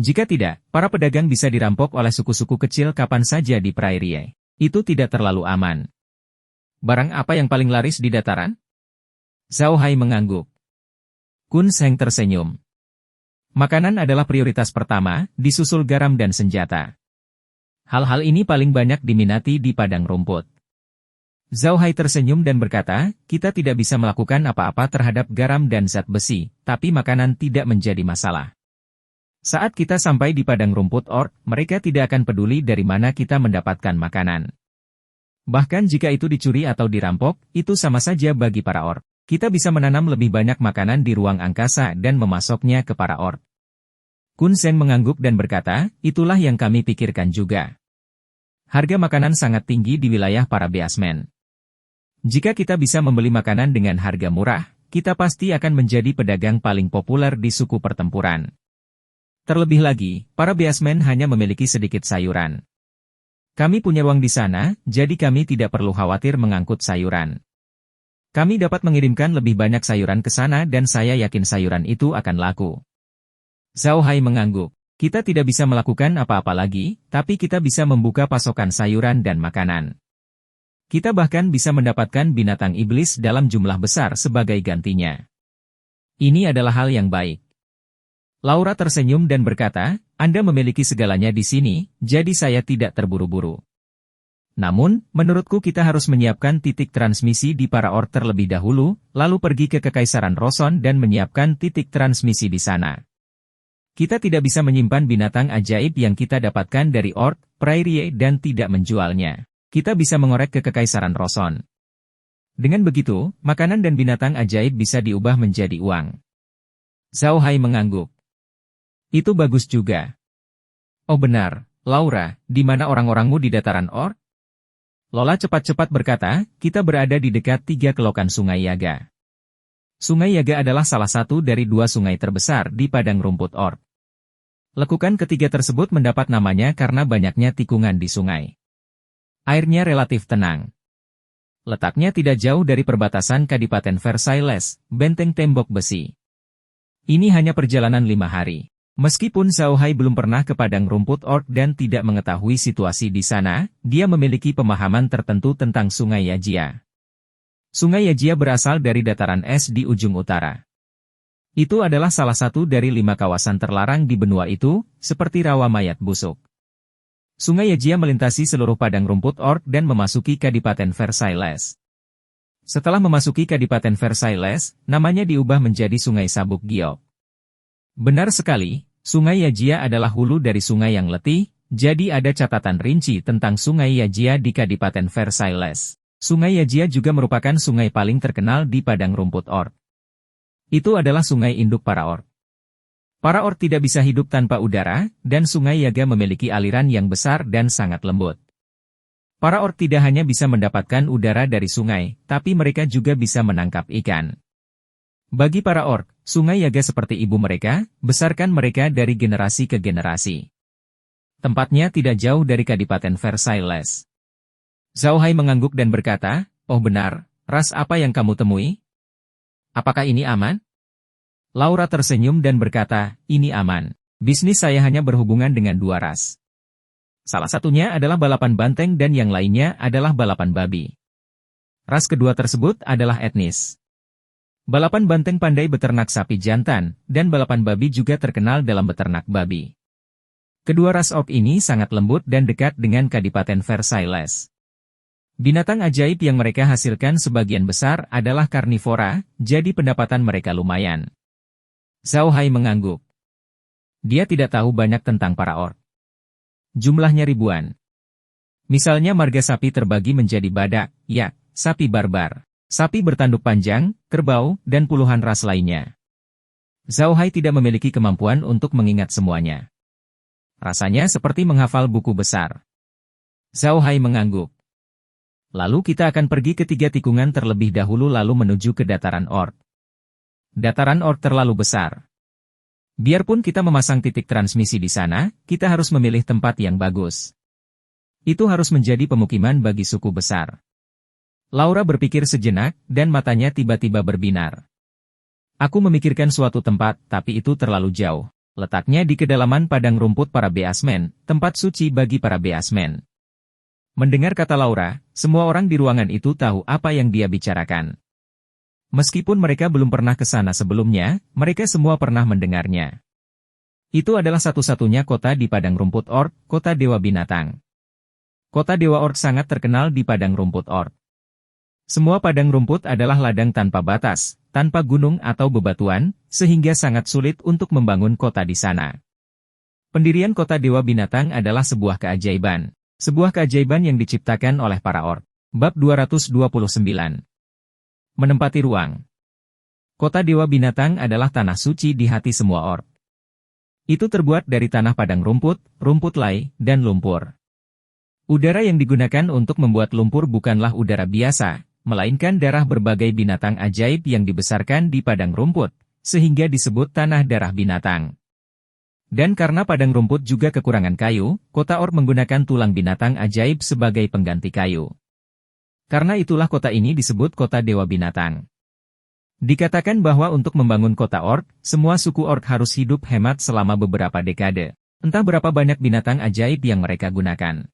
Jika tidak, para pedagang bisa dirampok oleh suku-suku kecil kapan saja di Prairie. Itu tidak terlalu aman. Barang apa yang paling laris di dataran? Zhao Hai mengangguk. Kun Seng tersenyum. Makanan adalah prioritas pertama, disusul garam dan senjata. Hal-hal ini paling banyak diminati di padang rumput. Zhao Hai tersenyum dan berkata, kita tidak bisa melakukan apa-apa terhadap garam dan zat besi, tapi makanan tidak menjadi masalah. Saat kita sampai di padang rumput orc, mereka tidak akan peduli dari mana kita mendapatkan makanan. Bahkan jika itu dicuri atau dirampok, itu sama saja bagi para orc. Kita bisa menanam lebih banyak makanan di ruang angkasa dan memasoknya ke para orc. Kun Seng mengangguk dan berkata, itulah yang kami pikirkan juga. Harga makanan sangat tinggi di wilayah para beasmen. Jika kita bisa membeli makanan dengan harga murah, kita pasti akan menjadi pedagang paling populer di suku pertempuran. Terlebih lagi, para beasmen hanya memiliki sedikit sayuran. Kami punya ruang di sana, jadi kami tidak perlu khawatir mengangkut sayuran. Kami dapat mengirimkan lebih banyak sayuran ke sana dan saya yakin sayuran itu akan laku. Zhao Hai mengangguk. Kita tidak bisa melakukan apa-apa lagi, tapi kita bisa membuka pasokan sayuran dan makanan. Kita bahkan bisa mendapatkan binatang iblis dalam jumlah besar sebagai gantinya. Ini adalah hal yang baik. Laura tersenyum dan berkata, Anda memiliki segalanya di sini, jadi saya tidak terburu-buru. Namun, menurutku kita harus menyiapkan titik transmisi di para orc terlebih dahulu, lalu pergi ke Kekaisaran Roson dan menyiapkan titik transmisi di sana. Kita tidak bisa menyimpan binatang ajaib yang kita dapatkan dari orc, prairie dan tidak menjualnya. Kita bisa mengorek ke Kekaisaran Roson. Dengan begitu, makanan dan binatang ajaib bisa diubah menjadi uang. Zhao Hai mengangguk. Itu bagus juga. Oh benar, Laura, di mana orang-orangmu di dataran orc? Lola cepat-cepat berkata, kita berada di dekat 3 kelokan Sungai Yaga. Sungai Yaga adalah salah satu dari 2 sungai terbesar di padang rumput orc. Lekukan ketiga tersebut mendapat namanya karena banyaknya tikungan di sungai. Airnya relatif tenang. Letaknya tidak jauh dari perbatasan Kadipaten Versailles, benteng tembok besi. Ini hanya perjalanan 5 hari. Meskipun Zhao Hai belum pernah ke padang rumput orc dan tidak mengetahui situasi di sana, dia memiliki pemahaman tertentu tentang Sungai Yajia. Sungai Yajia berasal dari dataran es di ujung utara. Itu adalah salah satu dari 5 kawasan terlarang di benua itu, seperti rawa mayat busuk. Sungai Yajia melintasi seluruh padang rumput orc dan memasuki Kadipaten Versailles. Setelah memasuki Kadipaten Versailles, namanya diubah menjadi Sungai Sabuk Giok. Benar sekali, Sungai Yajia adalah hulu dari sungai yang letih, jadi ada catatan rinci tentang Sungai Yajia di Kadipaten Versailles. Sungai Yajia juga merupakan sungai paling terkenal di padang rumput orc. Itu adalah sungai induk para orc. Para orc tidak bisa hidup tanpa udara, dan Sungai Yaga memiliki aliran yang besar dan sangat lembut. Para orc tidak hanya bisa mendapatkan udara dari sungai, tapi mereka juga bisa menangkap ikan. Bagi para orc, Sungai Yaga seperti ibu mereka, besarkan mereka dari generasi ke generasi. Tempatnya tidak jauh dari Kadipaten Versailles. Zhao Hai mengangguk dan berkata, oh benar, ras apa yang kamu temui? Apakah ini aman? Laura tersenyum dan berkata, ini aman. Bisnis saya hanya berhubungan dengan 2 ras. Salah satunya adalah balapan banteng dan yang lainnya adalah balapan babi. Ras kedua tersebut adalah etnis. Balapan banteng pandai beternak sapi jantan, dan balapan babi juga terkenal dalam beternak babi. Kedua ras orc ini sangat lembut dan dekat dengan Kadipaten Versailles. Binatang ajaib yang mereka hasilkan sebagian besar adalah karnivora, jadi pendapatan mereka lumayan. Zhao Hai mengangguk. Dia tidak tahu banyak tentang para orc. Jumlahnya ribuan. Misalnya marga sapi terbagi menjadi badak, yak, sapi barbar, sapi bertanduk panjang, kerbau, dan puluhan ras lainnya. Zhao Hai tidak memiliki kemampuan untuk mengingat semuanya. Rasanya seperti menghafal buku besar. Zhao Hai mengangguk. Lalu kita akan pergi ke 3 tikungan terlebih dahulu lalu menuju ke dataran orc. Dataran orc terlalu besar. Biarpun kita memasang titik transmisi di sana, kita harus memilih tempat yang bagus. Itu harus menjadi pemukiman bagi suku besar. Laura berpikir sejenak, dan matanya tiba-tiba berbinar. Aku memikirkan suatu tempat, tapi itu terlalu jauh. Letaknya di kedalaman padang rumput para beasmen, tempat suci bagi para beasmen. Mendengar kata Laura, semua orang di ruangan itu tahu apa yang dia bicarakan. Meskipun mereka belum pernah ke sana sebelumnya, mereka semua pernah mendengarnya. Itu adalah satu-satunya kota di padang rumput orc, kota Dewa Binatang. Kota Dewa Orc sangat terkenal di padang rumput orc. Semua padang rumput adalah ladang tanpa batas, tanpa gunung atau bebatuan, sehingga sangat sulit untuk membangun kota di sana. Pendirian kota Dewa Binatang adalah sebuah keajaiban. Sebuah keajaiban yang diciptakan oleh para orc. Bab 229. Menempati ruang. Kota Dewa Binatang adalah tanah suci di hati semua orc. Itu terbuat dari tanah padang rumput, rumput lay, dan lumpur. Udara yang digunakan untuk membuat lumpur bukanlah udara biasa, melainkan darah berbagai binatang ajaib yang dibesarkan di padang rumput, sehingga disebut tanah darah binatang. Dan karena padang rumput juga kekurangan kayu, kota orc menggunakan tulang binatang ajaib sebagai pengganti kayu. Karena itulah kota ini disebut kota Dewa Binatang. Dikatakan bahwa untuk membangun kota orc, semua suku orc harus hidup hemat selama beberapa dekade. Entah berapa banyak binatang ajaib yang mereka gunakan.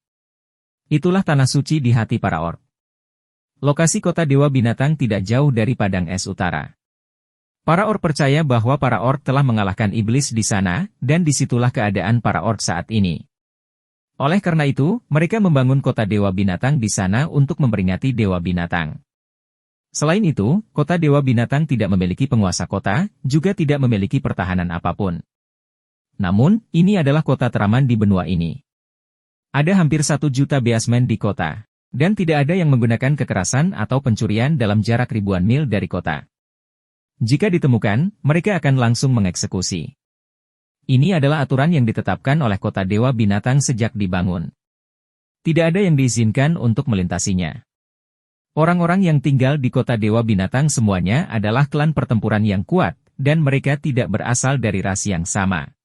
Itulah tanah suci di hati para orc. Lokasi kota Dewa Binatang tidak jauh dari Padang Es Utara. Para orc percaya bahwa para orc telah mengalahkan iblis di sana, dan disitulah keadaan para orc saat ini. Oleh karena itu, mereka membangun kota Dewa Binatang di sana untuk memperingati Dewa Binatang. Selain itu, kota Dewa Binatang tidak memiliki penguasa kota, juga tidak memiliki pertahanan apapun. Namun, ini adalah kota teraman di benua ini. Ada hampir 1 juta beasmen di kota, dan tidak ada yang menggunakan kekerasan atau pencurian dalam jarak ribuan mil dari kota. Jika ditemukan, mereka akan langsung mengeksekusi. Ini adalah aturan yang ditetapkan oleh kota Dewa Binatang sejak dibangun. Tidak ada yang diizinkan untuk melintasinya. Orang-orang yang tinggal di kota Dewa Binatang semuanya adalah klan pertempuran yang kuat, dan mereka tidak berasal dari ras yang sama.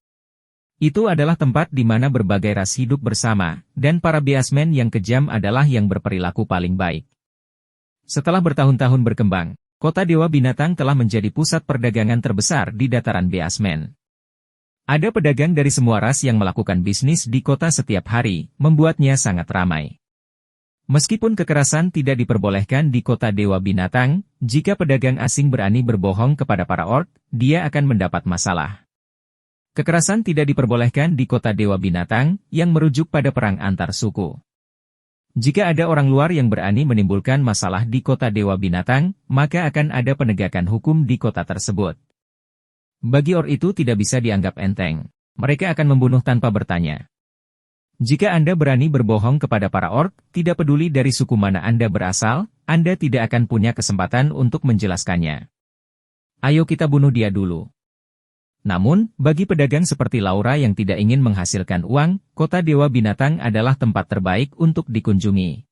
Itu adalah tempat di mana berbagai ras hidup bersama, dan para beasmen yang kejam adalah yang berperilaku paling baik. Setelah bertahun-tahun berkembang, kota Dewa Binatang telah menjadi pusat perdagangan terbesar di dataran beasmen. Ada pedagang dari semua ras yang melakukan bisnis di kota setiap hari, membuatnya sangat ramai. Meskipun kekerasan tidak diperbolehkan di kota Dewa Binatang, jika pedagang asing berani berbohong kepada para orc, dia akan mendapat masalah. Kekerasan tidak diperbolehkan di kota Dewa Binatang, yang merujuk pada perang antar suku. Jika ada orang luar yang berani menimbulkan masalah di kota Dewa Binatang, maka akan ada penegakan hukum di kota tersebut. Bagi orc itu tidak bisa dianggap enteng. Mereka akan membunuh tanpa bertanya. Jika Anda berani berbohong kepada para orc, tidak peduli dari suku mana Anda berasal, Anda tidak akan punya kesempatan untuk menjelaskannya. Ayo kita bunuh dia dulu. Namun, bagi pedagang seperti Laura yang tidak ingin menghasilkan uang, kota Dewa Binatang adalah tempat terbaik untuk dikunjungi.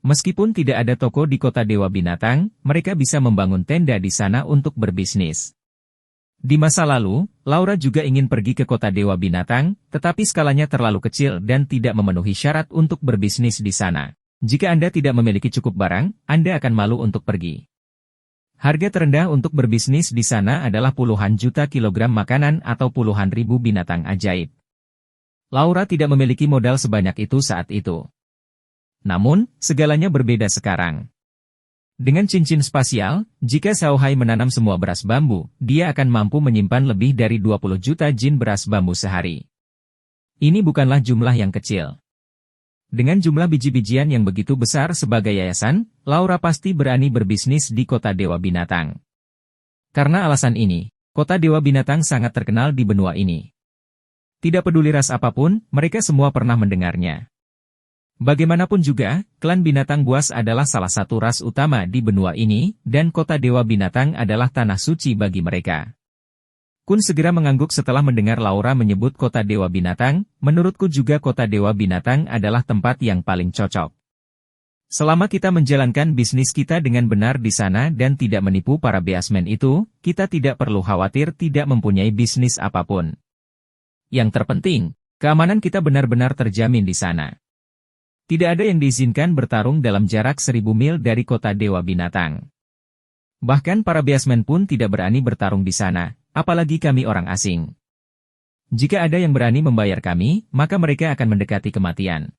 Meskipun tidak ada toko di kota Dewa Binatang, mereka bisa membangun tenda di sana untuk berbisnis. Di masa lalu, Laura juga ingin pergi ke kota Dewa Binatang, tetapi skalanya terlalu kecil dan tidak memenuhi syarat untuk berbisnis di sana. Jika Anda tidak memiliki cukup barang, Anda akan malu untuk pergi. Harga terendah untuk berbisnis di sana adalah puluhan juta kilogram makanan atau puluhan ribu binatang ajaib. Laura tidak memiliki modal sebanyak itu saat itu. Namun, segalanya berbeda sekarang. Dengan cincin spasial, jika Xiaohai menanam semua beras bambu, dia akan mampu menyimpan lebih dari 20 juta jin beras bambu sehari. Ini bukanlah jumlah yang kecil. Dengan jumlah biji-bijian yang begitu besar sebagai yayasan, Laura pasti berani berbisnis di kota Dewa Binatang. Karena alasan ini, kota Dewa Binatang sangat terkenal di benua ini. Tidak peduli ras apapun, mereka semua pernah mendengarnya. Bagaimanapun juga, klan binatang buas adalah salah satu ras utama di benua ini, dan kota Dewa Binatang adalah tanah suci bagi mereka. Kun segera mengangguk setelah mendengar Laura menyebut kota Dewa Binatang. Menurutku juga kota Dewa Binatang adalah tempat yang paling cocok. Selama kita menjalankan bisnis kita dengan benar di sana dan tidak menipu para beasmen itu, kita tidak perlu khawatir tidak mempunyai bisnis apapun. Yang terpenting, keamanan kita benar-benar terjamin di sana. Tidak ada yang diizinkan bertarung dalam jarak 1000 mil dari kota Dewa Binatang. Bahkan para beasmen pun tidak berani bertarung di sana, apalagi kami orang asing. Jika ada yang berani membayar kami, maka mereka akan mendekati kematian.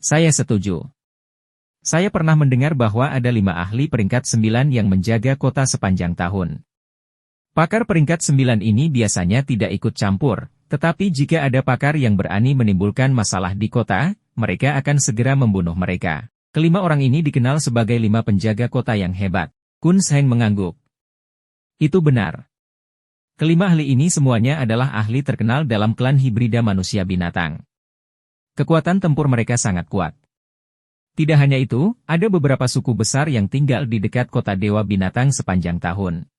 Saya setuju. Saya pernah mendengar bahwa ada 5 ahli peringkat 9 yang menjaga kota sepanjang tahun. Pakar peringkat 9 ini biasanya tidak ikut campur, tetapi jika ada pakar yang berani menimbulkan masalah di kota, mereka akan segera membunuh mereka. Kelima orang ini dikenal sebagai 5 penjaga kota yang hebat. Kun Seng mengangguk. Itu benar. Kelima ahli ini semuanya adalah ahli terkenal dalam klan hibrida manusia binatang. Kekuatan tempur mereka sangat kuat. Tidak hanya itu, ada beberapa suku besar yang tinggal di dekat kota Dewa Binatang sepanjang tahun.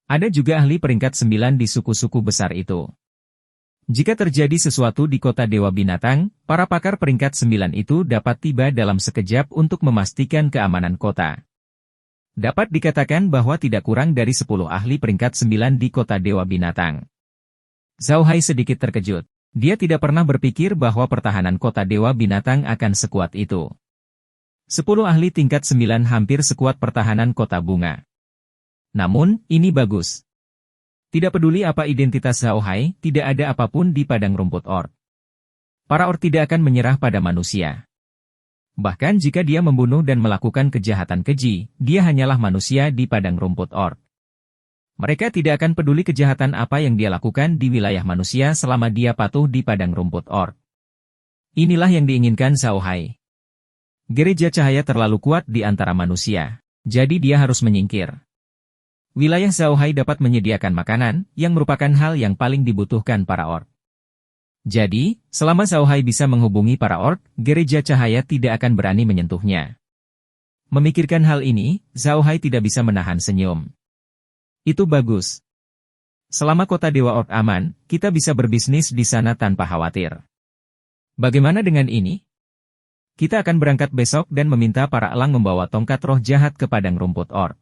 Ada juga ahli peringkat 9 di suku-suku besar itu. Jika terjadi sesuatu di kota Dewa Binatang, para pakar peringkat 9 itu dapat tiba dalam sekejap untuk memastikan keamanan kota. Dapat dikatakan bahwa tidak kurang dari 10 ahli peringkat 9 di kota Dewa Binatang. Zhao Hai sedikit terkejut. Dia tidak pernah berpikir bahwa pertahanan kota Dewa Binatang akan sekuat itu. 10 ahli tingkat 9 hampir sekuat pertahanan kota bunga. Namun, ini bagus. Tidak peduli apa identitas Zhao Hai, tidak ada apapun di padang rumput orc. Para orc tidak akan menyerah pada manusia. Bahkan jika dia membunuh dan melakukan kejahatan keji, dia hanyalah manusia di padang rumput orc. Mereka tidak akan peduli kejahatan apa yang dia lakukan di wilayah manusia selama dia patuh di padang rumput orc. Inilah yang diinginkan Zhao Hai. Gereja cahaya terlalu kuat di antara manusia, jadi dia harus menyingkir. Wilayah Zhao Hai dapat menyediakan makanan, yang merupakan hal yang paling dibutuhkan para orc. Jadi, selama Zhao Hai bisa menghubungi para orc, gereja cahaya tidak akan berani menyentuhnya. Memikirkan hal ini, Zhao Hai tidak bisa menahan senyum. Itu bagus. Selama kota Dewa Orc aman, kita bisa berbisnis di sana tanpa khawatir. Bagaimana dengan ini? Kita akan berangkat besok dan meminta para elang membawa tongkat roh jahat ke padang rumput orc.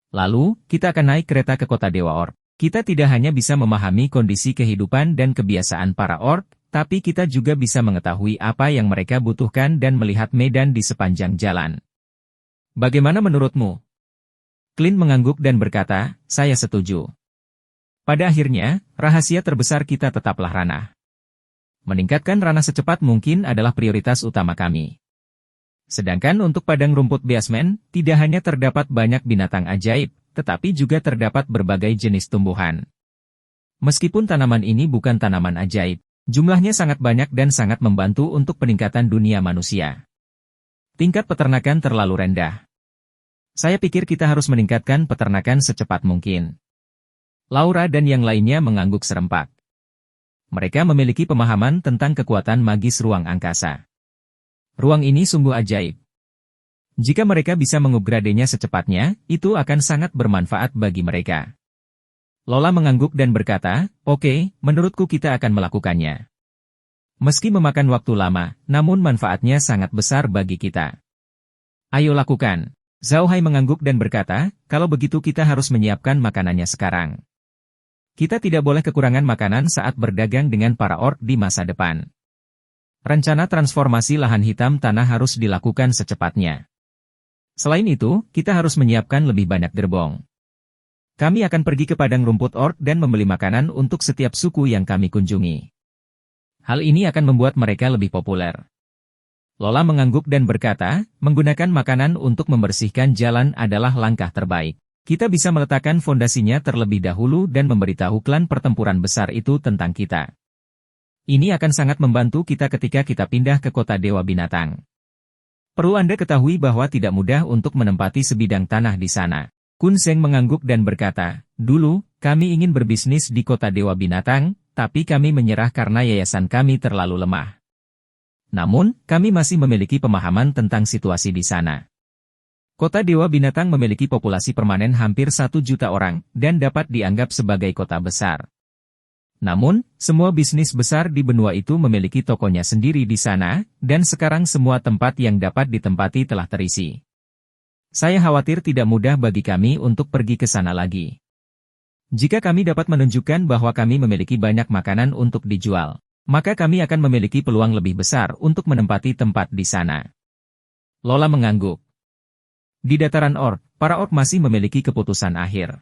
Lalu, kita akan naik kereta ke kota Dewa Orc. Kita tidak hanya bisa memahami kondisi kehidupan dan kebiasaan para orc, tapi kita juga bisa mengetahui apa yang mereka butuhkan dan melihat medan di sepanjang jalan. Bagaimana menurutmu? Clint mengangguk dan berkata, saya setuju. Pada akhirnya, rahasia terbesar kita tetaplah ranah. Meningkatkan ranah secepat mungkin adalah prioritas utama kami. Sedangkan untuk padang rumput basement, tidak hanya terdapat banyak binatang ajaib, tetapi juga terdapat berbagai jenis tumbuhan. Meskipun tanaman ini bukan tanaman ajaib, jumlahnya sangat banyak dan sangat membantu untuk peningkatan dunia manusia. Tingkat peternakan terlalu rendah. Saya pikir kita harus meningkatkan peternakan secepat mungkin. Laura dan yang lainnya mengangguk serempak. Mereka memiliki pemahaman tentang kekuatan magis ruang angkasa. Ruang ini sungguh ajaib. Jika mereka bisa mengupgradenya secepatnya, itu akan sangat bermanfaat bagi mereka. Lola mengangguk dan berkata, oke, menurutku kita akan melakukannya. Meski memakan waktu lama, namun manfaatnya sangat besar bagi kita. Ayo lakukan. Zhao Hai mengangguk dan berkata, kalau begitu kita harus menyiapkan makanannya sekarang. Kita tidak boleh kekurangan makanan saat berdagang dengan para orc di masa depan. Rencana transformasi lahan hitam tanah harus dilakukan secepatnya. Selain itu, kita harus menyiapkan lebih banyak gerbong. Kami akan pergi ke padang rumput orc dan membeli makanan untuk setiap suku yang kami kunjungi. Hal ini akan membuat mereka lebih populer. Lola mengangguk dan berkata, menggunakan makanan untuk membersihkan jalan adalah langkah terbaik. Kita bisa meletakkan fondasinya terlebih dahulu dan memberitahu klan pertempuran besar itu tentang kita. Ini akan sangat membantu kita ketika kita pindah ke kota Dewa Binatang. Perlu Anda ketahui bahwa tidak mudah untuk menempati sebidang tanah di sana. Kun Seng mengangguk dan berkata, dulu, kami ingin berbisnis di kota Dewa Binatang, tapi kami menyerah karena yayasan kami terlalu lemah. Namun, kami masih memiliki pemahaman tentang situasi di sana. Kota Dewa Binatang memiliki populasi permanen hampir 1 juta orang, dan dapat dianggap sebagai kota besar. Namun, semua bisnis besar di benua itu memiliki tokonya sendiri di sana, dan sekarang semua tempat yang dapat ditempati telah terisi. Saya khawatir tidak mudah bagi kami untuk pergi ke sana lagi. Jika kami dapat menunjukkan bahwa kami memiliki banyak makanan untuk dijual, maka kami akan memiliki peluang lebih besar untuk menempati tempat di sana. Lola mengangguk. Di dataran orc, para orc masih memiliki keputusan akhir.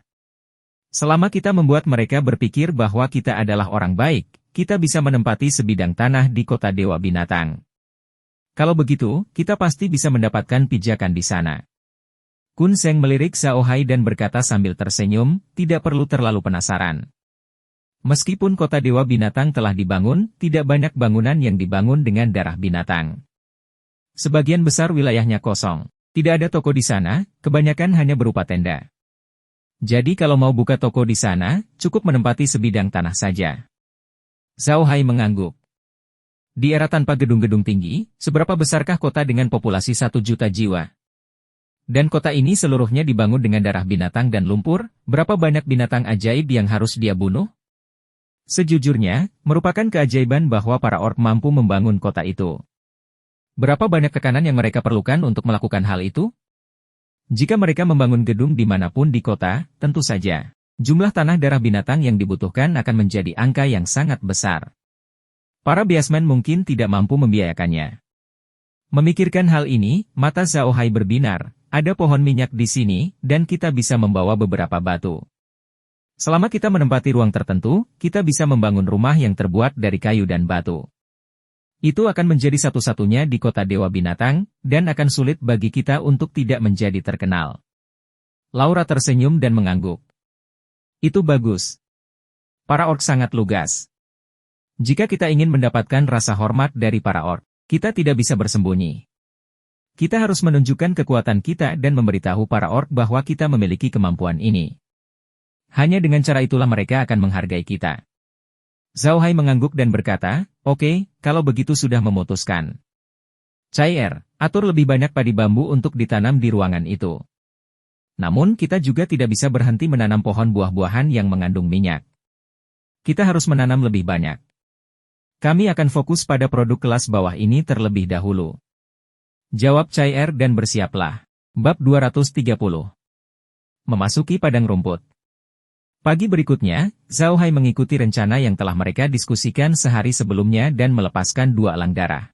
Selama kita membuat mereka berpikir bahwa kita adalah orang baik, kita bisa menempati sebidang tanah di kota Dewa Binatang. Kalau begitu, kita pasti bisa mendapatkan pijakan di sana. Kun Seng melirik Zhao Hai dan berkata sambil tersenyum, tidak perlu terlalu penasaran. Meskipun kota Dewa Binatang telah dibangun, tidak banyak bangunan yang dibangun dengan darah binatang. Sebagian besar wilayahnya kosong. Tidak ada toko di sana, kebanyakan hanya berupa tenda. Jadi kalau mau buka toko di sana, cukup menempati sebidang tanah saja. Zhao Hai mengangguk. Di era tanpa gedung-gedung tinggi, seberapa besarkah kota dengan populasi 1 juta jiwa? Dan kota ini seluruhnya dibangun dengan darah binatang dan lumpur, berapa banyak binatang ajaib yang harus dia bunuh? Sejujurnya, merupakan keajaiban bahwa para orc mampu membangun kota itu. Berapa banyak tekanan yang mereka perlukan untuk melakukan hal itu? Jika mereka membangun gedung dimanapun di kota, tentu saja, jumlah tanah darah binatang yang dibutuhkan akan menjadi angka yang sangat besar. Para biasmen mungkin tidak mampu membiayakannya. Memikirkan hal ini, mata Zhao Hai berbinar, ada pohon minyak di sini, dan kita bisa membawa beberapa batu. Selama kita menempati ruang tertentu, kita bisa membangun rumah yang terbuat dari kayu dan batu. Itu akan menjadi satu-satunya di kota Dewa Binatang, dan akan sulit bagi kita untuk tidak menjadi terkenal. Laura tersenyum dan mengangguk. Itu bagus. Para orc sangat lugas. Jika kita ingin mendapatkan rasa hormat dari para orc, kita tidak bisa bersembunyi. Kita harus menunjukkan kekuatan kita dan memberitahu para orc bahwa kita memiliki kemampuan ini. Hanya dengan cara itulah mereka akan menghargai kita. Zhao Hai mengangguk dan berkata, oke, kalau begitu sudah memutuskan. Cair, atur lebih banyak padi bambu untuk ditanam di ruangan itu. Namun kita juga tidak bisa berhenti menanam pohon buah-buahan yang mengandung minyak. Kita harus menanam lebih banyak. Kami akan fokus pada produk kelas bawah ini terlebih dahulu. Jawab Cair dan bersiaplah. Bab 230. Memasuki padang rumput. Pagi berikutnya, Zhao Hai mengikuti rencana yang telah mereka diskusikan sehari sebelumnya dan melepaskan 2 elang darah.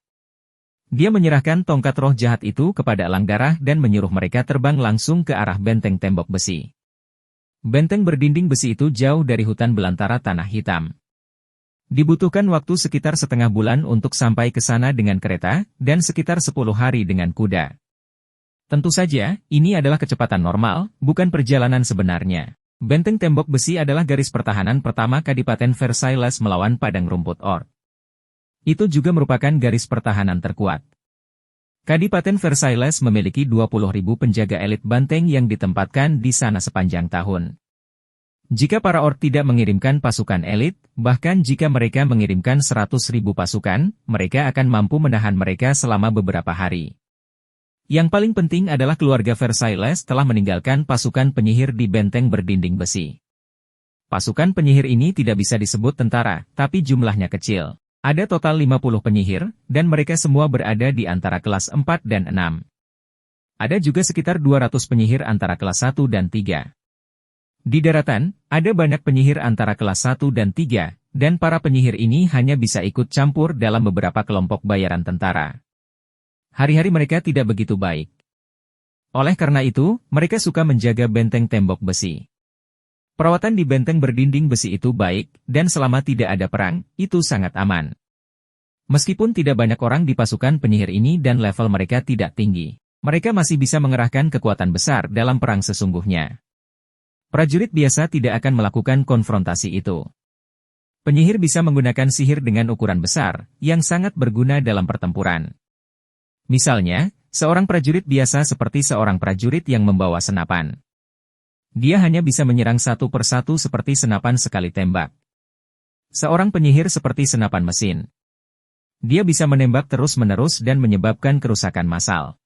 Dia menyerahkan tongkat roh jahat itu kepada elang darah dan menyuruh mereka terbang langsung ke arah benteng tembok besi. Benteng berdinding besi itu jauh dari hutan belantara tanah hitam. Dibutuhkan waktu sekitar setengah bulan untuk sampai ke sana dengan kereta, dan sekitar 10 hari dengan kuda. Tentu saja, ini adalah kecepatan normal, bukan perjalanan sebenarnya. Benteng tembok besi adalah garis pertahanan pertama Kadipaten Versailles melawan padang rumput orc. Itu juga merupakan garis pertahanan terkuat. Kadipaten Versailles memiliki 20.000 penjaga elit banteng yang ditempatkan di sana sepanjang tahun. Jika para orc tidak mengirimkan pasukan elit, bahkan jika mereka mengirimkan 100.000 pasukan, mereka akan mampu menahan mereka selama beberapa hari. Yang paling penting adalah keluarga Versailles telah meninggalkan pasukan penyihir di benteng berdinding besi. Pasukan penyihir ini tidak bisa disebut tentara, tapi jumlahnya kecil. Ada total 50 penyihir, dan mereka semua berada di antara kelas 4 dan 6. Ada juga sekitar 200 penyihir antara kelas 1 dan 3. Di daratan, ada banyak penyihir antara kelas 1 dan 3, dan para penyihir ini hanya bisa ikut campur dalam beberapa kelompok bayaran tentara. Hari-hari mereka tidak begitu baik. Oleh karena itu, mereka suka menjaga benteng tembok besi. Perawatan di benteng berdinding besi itu baik, dan selama tidak ada perang, itu sangat aman. Meskipun tidak banyak orang di pasukan penyihir ini dan level mereka tidak tinggi, mereka masih bisa mengerahkan kekuatan besar dalam perang sesungguhnya. Prajurit biasa tidak akan melakukan konfrontasi itu. Penyihir bisa menggunakan sihir dengan ukuran besar, yang sangat berguna dalam pertempuran. Misalnya, seorang prajurit biasa seperti seorang prajurit yang membawa senapan. Dia hanya bisa menyerang satu persatu seperti senapan sekali tembak. Seorang penyihir seperti senapan mesin. Dia bisa menembak terus-menerus dan menyebabkan kerusakan massal.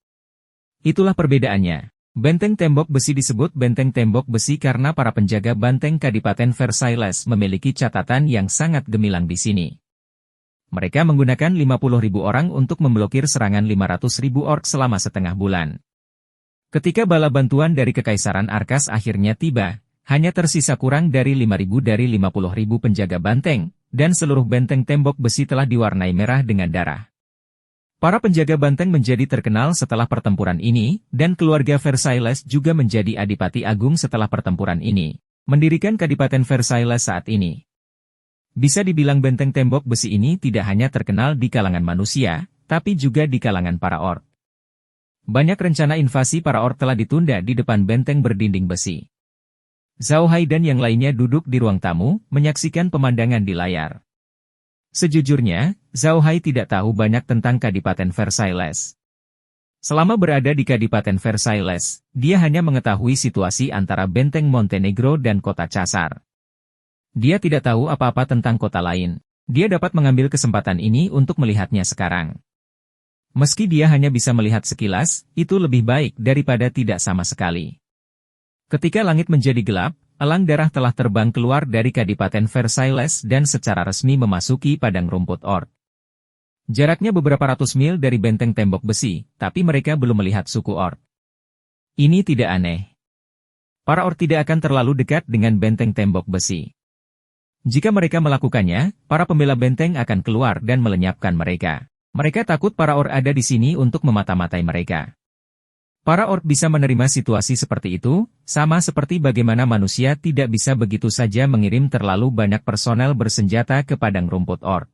Itulah perbedaannya. Benteng tembok besi disebut benteng tembok besi karena para penjaga banteng Kadipaten Versailles memiliki catatan yang sangat gemilang di sini. Mereka menggunakan 50.000 orang untuk memblokir serangan 500.000 orc selama setengah bulan. Ketika bala bantuan dari Kekaisaran Arkas akhirnya tiba, hanya tersisa kurang dari 5.000 dari 50.000 penjaga banteng, dan seluruh benteng tembok besi telah diwarnai merah dengan darah. Para penjaga banteng menjadi terkenal setelah pertempuran ini, dan keluarga Versailles juga menjadi adipati agung setelah pertempuran ini, mendirikan Kadipaten Versailles saat ini. Bisa dibilang benteng tembok besi ini tidak hanya terkenal di kalangan manusia, tapi juga di kalangan para orc. Banyak rencana invasi para orc telah ditunda di depan benteng berdinding besi. Zhao Hai dan yang lainnya duduk di ruang tamu, menyaksikan pemandangan di layar. Sejujurnya, Zhao Hai tidak tahu banyak tentang Kadipaten Versailles. Selama berada di Kadipaten Versailles, dia hanya mengetahui situasi antara benteng Montenegro dan kota Casar. Dia tidak tahu apa-apa tentang kota lain. Dia dapat mengambil kesempatan ini untuk melihatnya sekarang. Meski dia hanya bisa melihat sekilas, itu lebih baik daripada tidak sama sekali. Ketika langit menjadi gelap, elang darah telah terbang keluar dari Kadipaten Versailles dan secara resmi memasuki padang rumput orc. Jaraknya beberapa ratus mil dari benteng tembok besi, tapi mereka belum melihat suku orc. Ini tidak aneh. Para orc tidak akan terlalu dekat dengan benteng tembok besi. Jika mereka melakukannya, para pembela benteng akan keluar dan melenyapkan mereka. Mereka takut para orc ada di sini untuk memata-matai mereka. Para orc bisa menerima situasi seperti itu, sama seperti bagaimana manusia tidak bisa begitu saja mengirim terlalu banyak personel bersenjata ke padang rumput orc.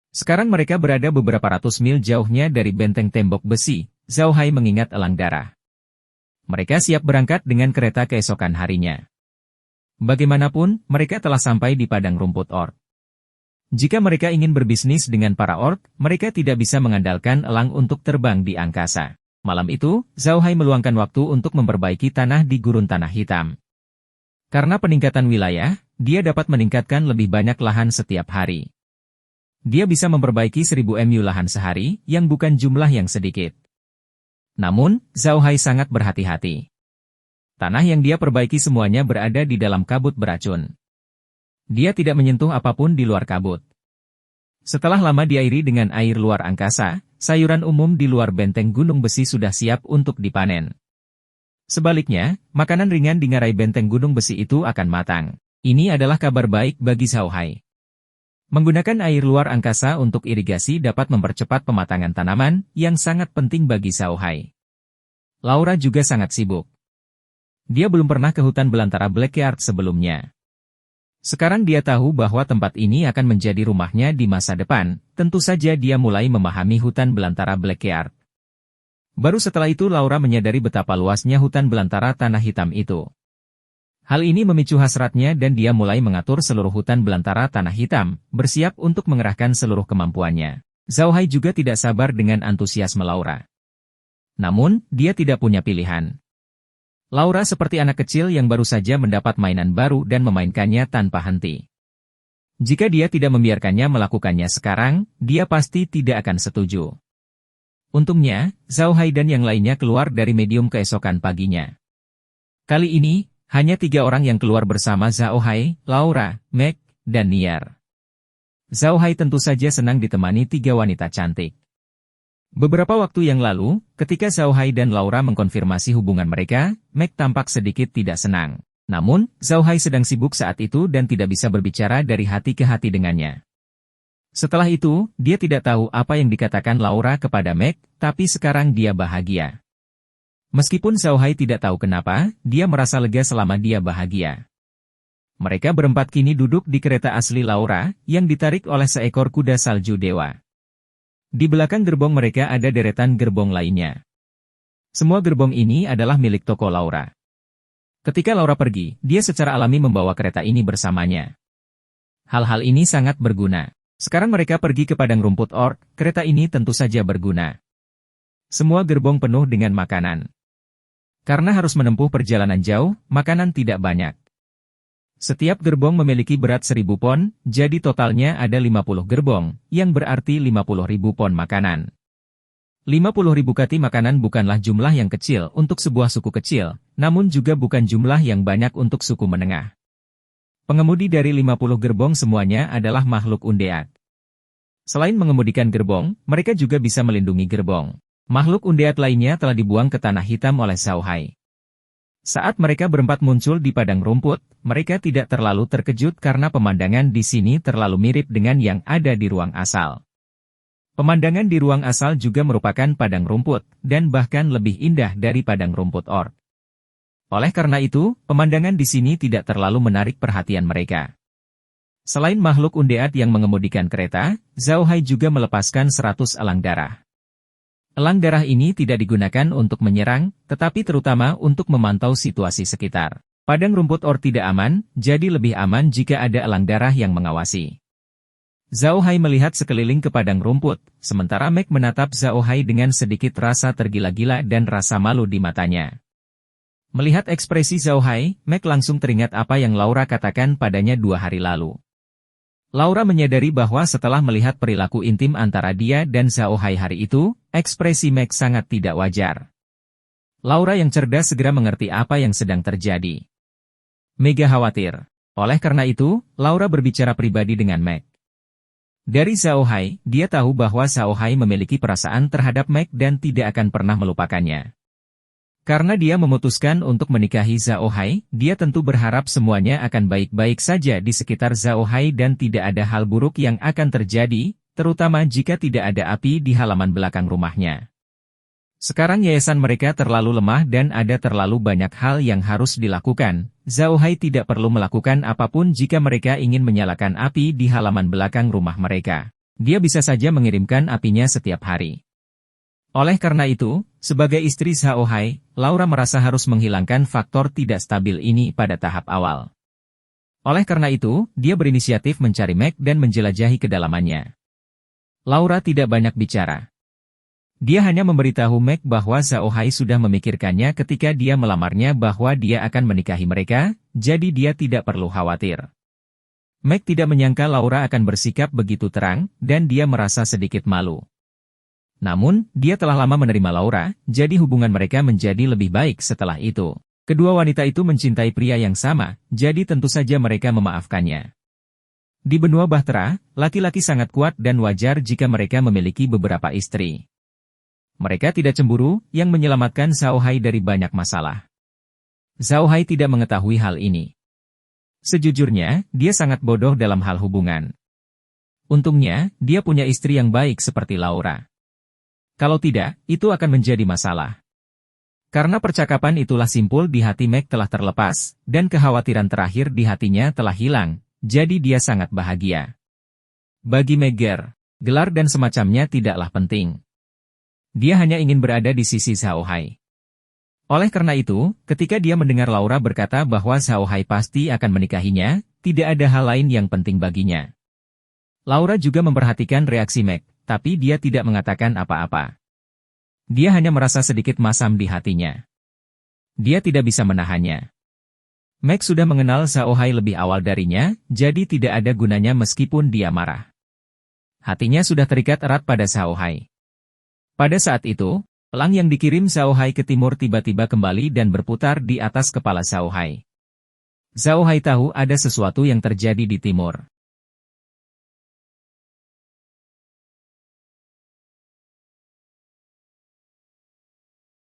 Sekarang mereka berada beberapa ratus mil jauhnya dari benteng tembok besi. Zhao Hai mengingat elang darah. Mereka siap berangkat dengan kereta keesokan harinya. Bagaimanapun, mereka telah sampai di padang rumput orc. Jika mereka ingin berbisnis dengan para orc, mereka tidak bisa mengandalkan elang untuk terbang di angkasa. Malam itu, Zhao Hai meluangkan waktu untuk memperbaiki tanah di gurun tanah hitam. Karena peningkatan wilayah, dia dapat meningkatkan lebih banyak lahan setiap hari. Dia bisa memperbaiki 1000 mu lahan sehari, yang bukan jumlah yang sedikit. Namun, Zhao Hai sangat berhati-hati. Tanah yang dia perbaiki semuanya berada di dalam kabut beracun. Dia tidak menyentuh apapun di luar kabut. Setelah lama diairi dengan air luar angkasa, sayuran umum di luar benteng gunung besi sudah siap untuk dipanen. Sebaliknya, makanan ringan di ngarai benteng gunung besi itu akan matang. Ini adalah kabar baik bagi Zhao Hai. Menggunakan air luar angkasa untuk irigasi dapat mempercepat pematangan tanaman, yang sangat penting bagi Zhao Hai. Laura juga sangat sibuk. Dia belum pernah ke hutan belantara Blackyard sebelumnya. Sekarang dia tahu bahwa tempat ini akan menjadi rumahnya di masa depan, tentu saja dia mulai memahami hutan belantara Blackyard. Baru setelah itu Laura menyadari betapa luasnya hutan belantara tanah hitam itu. Hal ini memicu hasratnya dan dia mulai mengatur seluruh hutan belantara tanah hitam, bersiap untuk mengerahkan seluruh kemampuannya. Zhao Hai juga tidak sabar dengan antusiasme Laura. Namun, dia tidak punya pilihan. Laura seperti anak kecil yang baru saja mendapat mainan baru dan memainkannya tanpa henti. Jika dia tidak membiarkannya melakukannya sekarang, dia pasti tidak akan setuju. Untungnya, Zhao Hai dan yang lainnya keluar dari medium keesokan paginya. Kali ini, hanya 3 orang yang keluar bersama Zhao Hai, Laura, Meg, dan Niar. Zhao Hai tentu saja senang ditemani 3 wanita cantik. Beberapa waktu yang lalu, ketika Zhao Hai dan Laura mengkonfirmasi hubungan mereka, Meg tampak sedikit tidak senang. Namun, Zhao Hai sedang sibuk saat itu dan tidak bisa berbicara dari hati ke hati dengannya. Setelah itu, dia tidak tahu apa yang dikatakan Laura kepada Meg, tapi sekarang dia bahagia. Meskipun Zhao Hai tidak tahu kenapa, dia merasa lega selama dia bahagia. Mereka berempat kini duduk di kereta asli Laura, yang ditarik oleh seekor kuda salju dewa. Di belakang gerbong mereka ada deretan gerbong lainnya. Semua gerbong ini adalah milik toko Laura. Ketika Laura pergi, dia secara alami membawa kereta ini bersamanya. Hal-hal ini sangat berguna. Sekarang mereka pergi ke padang rumput orc, kereta ini tentu saja berguna. Semua gerbong penuh dengan makanan. Karena harus menempuh perjalanan jauh, makanan tidak banyak. Setiap gerbong memiliki berat 1000 pon, jadi totalnya ada 50 gerbong, yang berarti 50.000 pon makanan. 50.000 kati makanan bukanlah jumlah yang kecil untuk sebuah suku kecil, namun juga bukan jumlah yang banyak untuk suku menengah. Pengemudi dari 50 gerbong semuanya adalah makhluk undead. Selain mengemudikan gerbong, mereka juga bisa melindungi gerbong. Makhluk undead lainnya telah dibuang ke tanah hitam oleh Zhao Hai. Saat mereka berempat muncul di padang rumput, mereka tidak terlalu terkejut karena pemandangan di sini terlalu mirip dengan yang ada di ruang asal. Pemandangan di ruang asal juga merupakan padang rumput, dan bahkan lebih indah dari padang rumput orc. Oleh karena itu, pemandangan di sini tidak terlalu menarik perhatian mereka. Selain makhluk undead yang mengemudikan kereta, Zhao Hai juga melepaskan 100 elang darah. Elang darah ini tidak digunakan untuk menyerang, tetapi terutama untuk memantau situasi sekitar. Padang rumput orc tidak aman, jadi lebih aman jika ada elang darah yang mengawasi. Zhao Hai melihat sekeliling ke padang rumput, sementara Meg menatap Zhao Hai dengan sedikit rasa tergila-gila dan rasa malu di matanya. Melihat ekspresi Zhao Hai, Meg langsung teringat apa yang Laura katakan padanya 2 hari lalu. Laura menyadari bahwa setelah melihat perilaku intim antara dia dan Zhao Hai hari itu, ekspresi Meg sangat tidak wajar. Laura yang cerdas segera mengerti apa yang sedang terjadi. Mega khawatir. Oleh karena itu, Laura berbicara pribadi dengan Meg. Dari Zhao Hai, dia tahu bahwa Zhao Hai memiliki perasaan terhadap Meg dan tidak akan pernah melupakannya. Karena dia memutuskan untuk menikahi Zhao Hai, dia tentu berharap semuanya akan baik-baik saja di sekitar Zhao Hai dan tidak ada hal buruk yang akan terjadi, terutama jika tidak ada api di halaman belakang rumahnya. Sekarang yayasan mereka terlalu lemah dan ada terlalu banyak hal yang harus dilakukan. Zhao Hai tidak perlu melakukan apapun jika mereka ingin menyalakan api di halaman belakang rumah mereka. Dia bisa saja mengirimkan apinya setiap hari. Oleh karena itu, sebagai istri Zhao Hai, Laura merasa harus menghilangkan faktor tidak stabil ini pada tahap awal. Oleh karena itu, dia berinisiatif mencari Meg dan menjelajahi kedalamannya. Laura tidak banyak bicara. Dia hanya memberitahu Meg bahwa Zhao Hai sudah memikirkannya ketika dia melamarnya bahwa dia akan menikahi mereka, jadi dia tidak perlu khawatir. Meg tidak menyangka Laura akan bersikap begitu terang, dan dia merasa sedikit malu. Namun, dia telah lama menerima Laura, jadi hubungan mereka menjadi lebih baik setelah itu. Kedua wanita itu mencintai pria yang sama, jadi tentu saja mereka memaafkannya. Di benua Bahtera, laki-laki sangat kuat dan wajar jika mereka memiliki beberapa istri. Mereka tidak cemburu, yang menyelamatkan Zhao Hai dari banyak masalah. Zhao Hai tidak mengetahui hal ini. Sejujurnya, dia sangat bodoh dalam hal hubungan. Untungnya, dia punya istri yang baik seperti Laura. Kalau tidak, itu akan menjadi masalah. Karena percakapan itulah simpul di hati Meg telah terlepas, dan kekhawatiran terakhir di hatinya telah hilang, jadi dia sangat bahagia. Bagi Megger, gelar dan semacamnya tidaklah penting. Dia hanya ingin berada di sisi Zhao Hai. Oleh karena itu, ketika dia mendengar Laura berkata bahwa Zhao Hai pasti akan menikahinya, tidak ada hal lain yang penting baginya. Laura juga memperhatikan reaksi Meg, tapi dia tidak mengatakan apa-apa. Dia hanya merasa sedikit masam di hatinya. Dia tidak bisa menahannya. Meg sudah mengenal Zhao Hai lebih awal darinya, jadi tidak ada gunanya meskipun dia marah. Hatinya sudah terikat erat pada Zhao Hai. Pada saat itu, pelang yang dikirim Zhao Hai ke timur tiba-tiba kembali dan berputar di atas kepala Zhao Hai. Zhao Hai tahu ada sesuatu yang terjadi di timur.